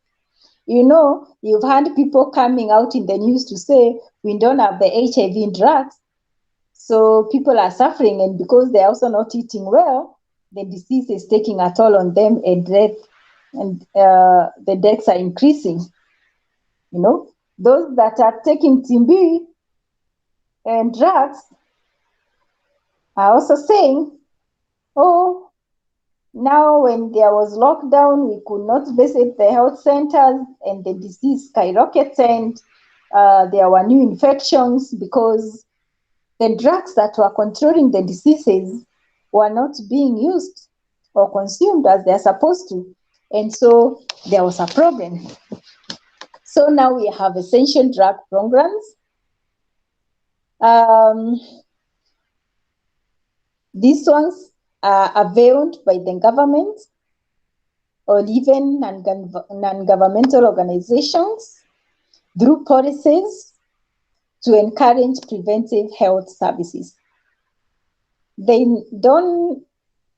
You know, you've had people coming out in the news to say we don't have the HIV drugs, so people are suffering, and because they're also not eating well, the disease is taking a toll on them, and the deaths are increasing. You know, those that are taking TB and drugs are also saying, oh, now when there was lockdown, we could not visit the health centers, and the disease skyrocketed, and there were new infections because the drugs that were controlling the diseases were not being used or consumed as they're supposed to. And so there was a problem. So now we have essential drug programs. These ones are availed by the government or even non-governmental organizations through policies to encourage preventive health services. They don't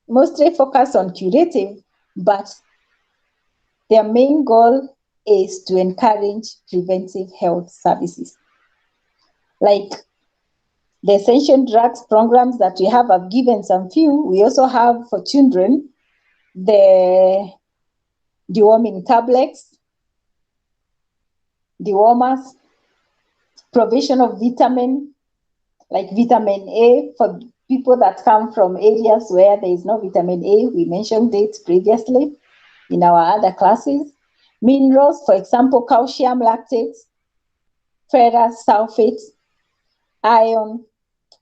mostly focus on curative, but their main goal is to encourage preventive health services. Like the essential drugs programs that we have, I've given some few. We also have for children, the deworming tablets, dewormers, provision of vitamin, like vitamin A for people that come from areas where there is no vitamin A. We mentioned it previously in our other classes. Minerals, for example, calcium lactate, ferrous sulfate, iron,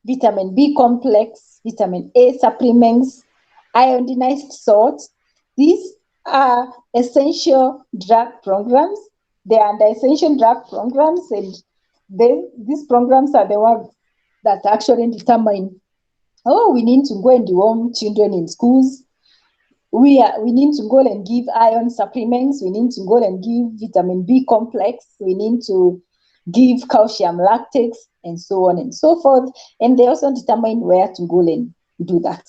vitamin B complex, vitamin A supplements, iodinized salt. These are essential drug programs. They are the essential drug programs, and these programs are the ones that actually determine, we need to go and deworm children in schools. We need to go and give iron supplements. We need to go and give vitamin B complex. We need to give calcium lactate, and so on and so forth. And they also determine where to go and do that.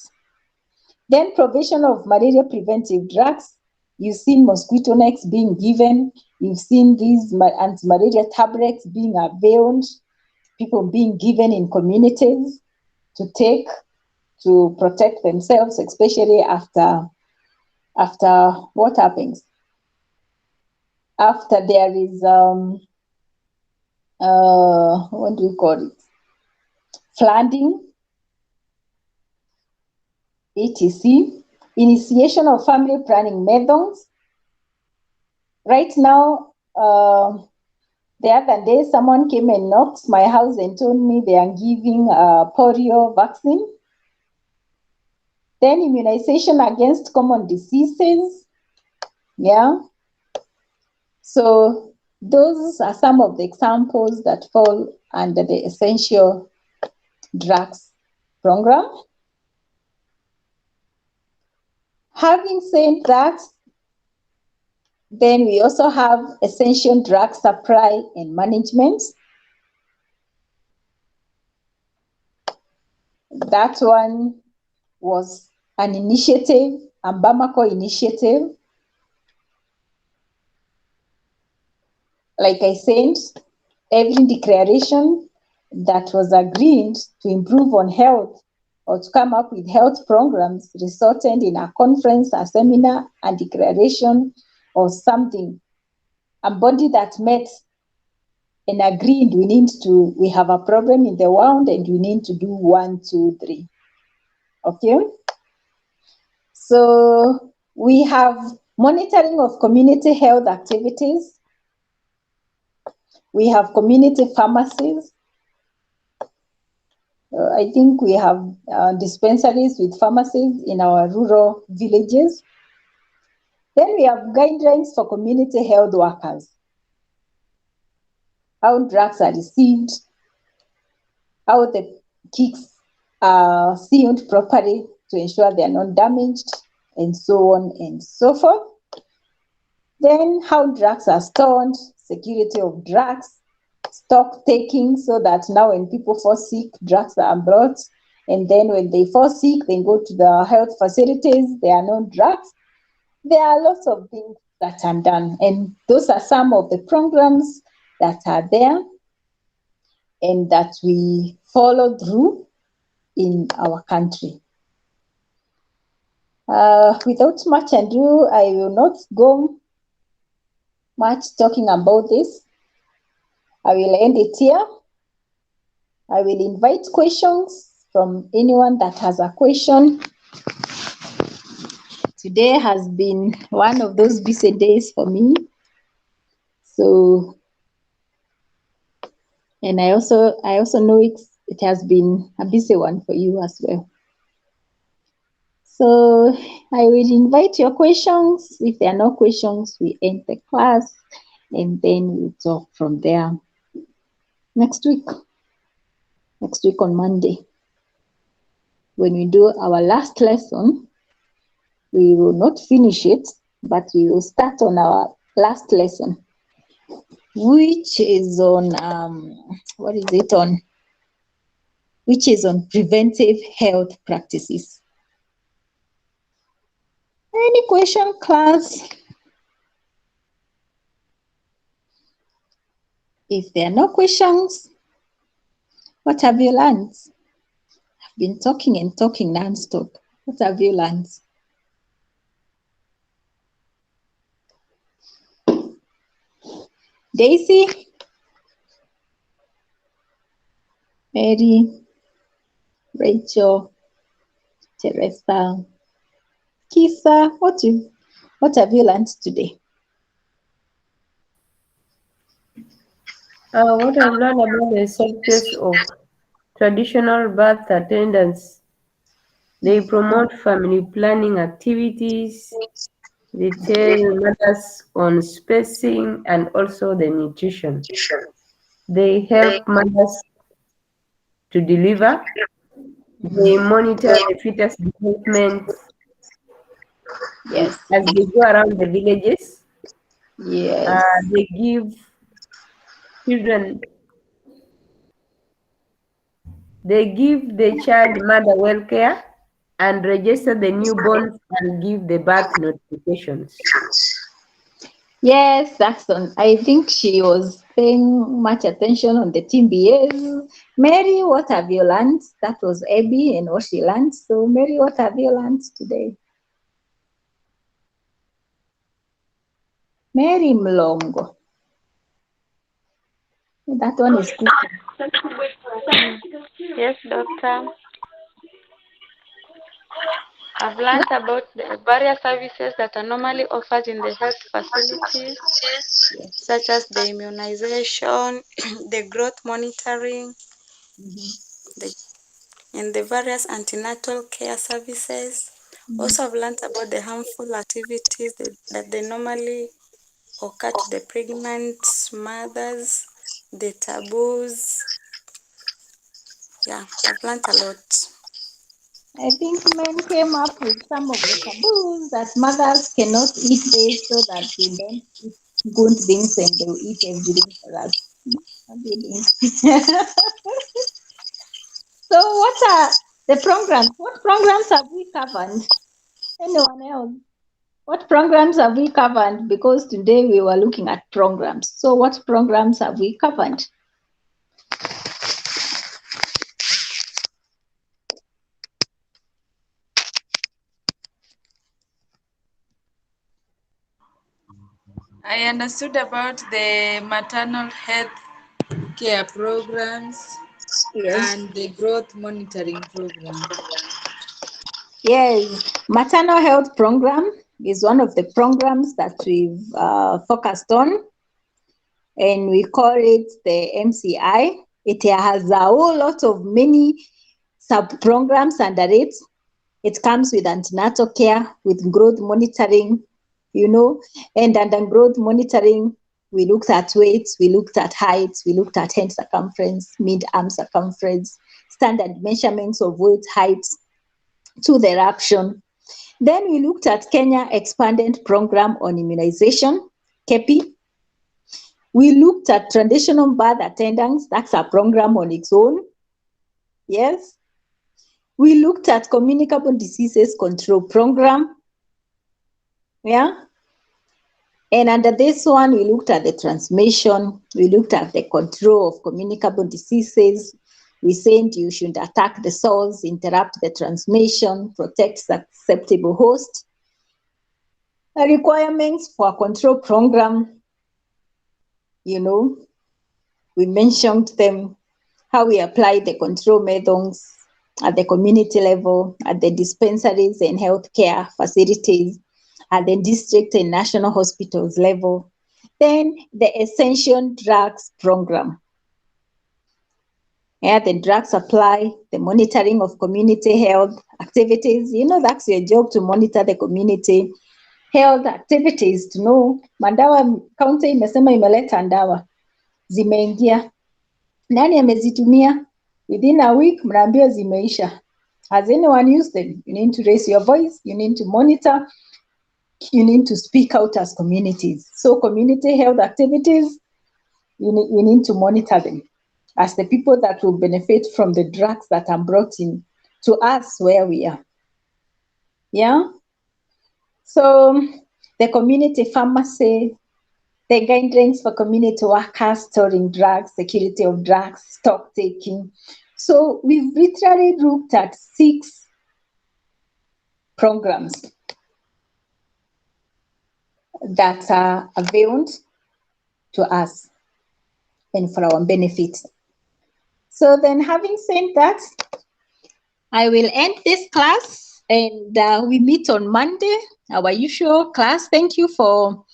Then provision of malaria preventive drugs. You've seen mosquito nets being given. You've seen these anti-malaria tablets being availed, people being given in communities to take to protect themselves, especially after what happens? After there is, what do you call it? Flooding, etc. Initiation of family planning methods. Right now, the other day, someone came and knocked my house and told me they are giving polio vaccine. Then immunization against common diseases. Yeah. So those are some of the examples that fall under the essential drugs program. Having said that, then we also have essential drug supply and management. That one was an initiative, a Bamako initiative. Like I said, every declaration that was agreed to improve on health or to come up with health programs resulted in a conference, a seminar, a declaration, or something. A body that met and agreed we have a problem in the world and we need to do 1, 2, 3. Okay? So we have monitoring of community health activities. We have community pharmacies. I think we have dispensaries with pharmacies in our rural villages. Then we have guidelines for community health workers. How drugs are received, how the kits are sealed properly to ensure they are not damaged, and so on and so forth. Then how drugs are stored, security of drugs, stock taking, so that now when people fall sick, drugs are brought, and then when they fall sick, they go to the health facilities, there are no drugs. There are lots of things that are done, and those are some of the programs that are there and that we follow through in our country. Without much ado, I will not go much talking about this. I will end it here. I will invite questions from anyone that has a question. Today has been one of those busy days for me. So, and I also know it's it has been a busy one for you as well. So I will invite your questions. If there are no questions, we end the class and then we'll talk from there next week on Monday. When we do our last lesson, we will not finish it, but we will start on our last lesson, which is on, which is on preventive health practices. Any question, class? If there are no questions, what have you learned? I've been talking and talking non-stop. What have you learned? Daisy? Mary? Rachel? Teresa? Kisa? What have you learned today? What I've learned about the subjects of traditional birth attendants, they promote family planning activities, they tell mothers on spacing and also the nutrition. They help mothers to deliver. They monitor the fetus development Yes. as they go around the villages. Yes. They give children, they give the child mother welfare and register the newborns and give the birth notifications. Yes, Saxon. I think she was paying much attention on the TBAs. Mary, what have you learned? That was Abby and what she learned. So, Mary, what have you learned today? Mary Mlongo. That one is good. Yes, doctor. I've learned about the various services that are normally offered in the health facilities, such as the immunization, the growth monitoring, and the various antenatal care services. Also, I've learned about the harmful activities that they normally occur to the pregnant mothers, the taboos. Yeah, I've learned a lot. I think men came up with some of the taboos that mothers cannot eat this so that they don't eat good things and they'll eat everything for us. What do you think? So, what are the programs? What programs have we covered? Anyone else? What programs have we covered? Because today we were looking at programs. So, what programs have we covered? I understood about the maternal health care programs and the growth monitoring program. Yes, maternal health program is one of the programs that we've focused on, and we call it the MCI. It has a whole lot of many sub-programs under it. It comes with antenatal care, with growth monitoring, and under growth monitoring, we looked at weights, we looked at heights, we looked at hand circumference, mid-arm circumference, standard measurements of weight, height, to the eruption. Then we looked at Kenya Expanded Program on Immunization, KEPI. We looked at Transitional Birth Attendants, that's a program on its own. Yes. We looked at Communicable Diseases Control Program. Yeah. And under this one, we looked at the transmission, we looked at the control of communicable diseases. We said you should attack the source, interrupt the transmission, protect susceptible host. The requirements for a control program, we mentioned them, how we apply the control methods at the community level, at the dispensaries and healthcare facilities, at the district and national hospitals level. Then the Ascension drugs program. Yeah, the drug supply, the monitoring of community health activities. You know, that's your job, to monitor the community health activities, to know madawa county imesema imeleta dawa zimeingia, nani amezitumia, within a week mnaambiwa zimeisha. Has anyone used them? You need to raise your voice, you need to monitor, you need to speak out as communities. So community health activities, you need to monitor them as the people that will benefit from the drugs that are brought in to us where we are. Yeah. So the community pharmacy, the guidelines for community workers, storing drugs, security of drugs, stock taking. So we've literally looked at 6 programs that are availed to us and for our benefit. So then, having said that, I will end this class, and we meet on Monday, our usual class. Thank you for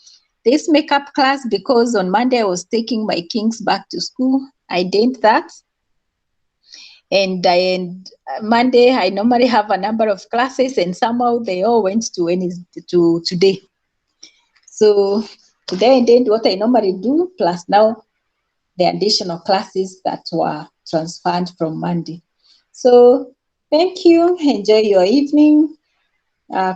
this makeup class, because on Monday I was taking my kings back to school. I did that. And Monday I normally have a number of classes, and somehow they all went to today. So today I did what I normally do, plus now the additional classes that were transferred from Monday. So thank you. Enjoy your evening.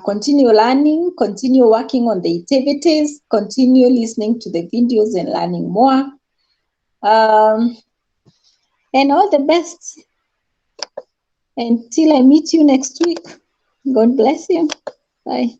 Continue learning, continue working on the activities, continue listening to the videos and learning more. And all the best. Until I meet you next week. God bless you. Bye.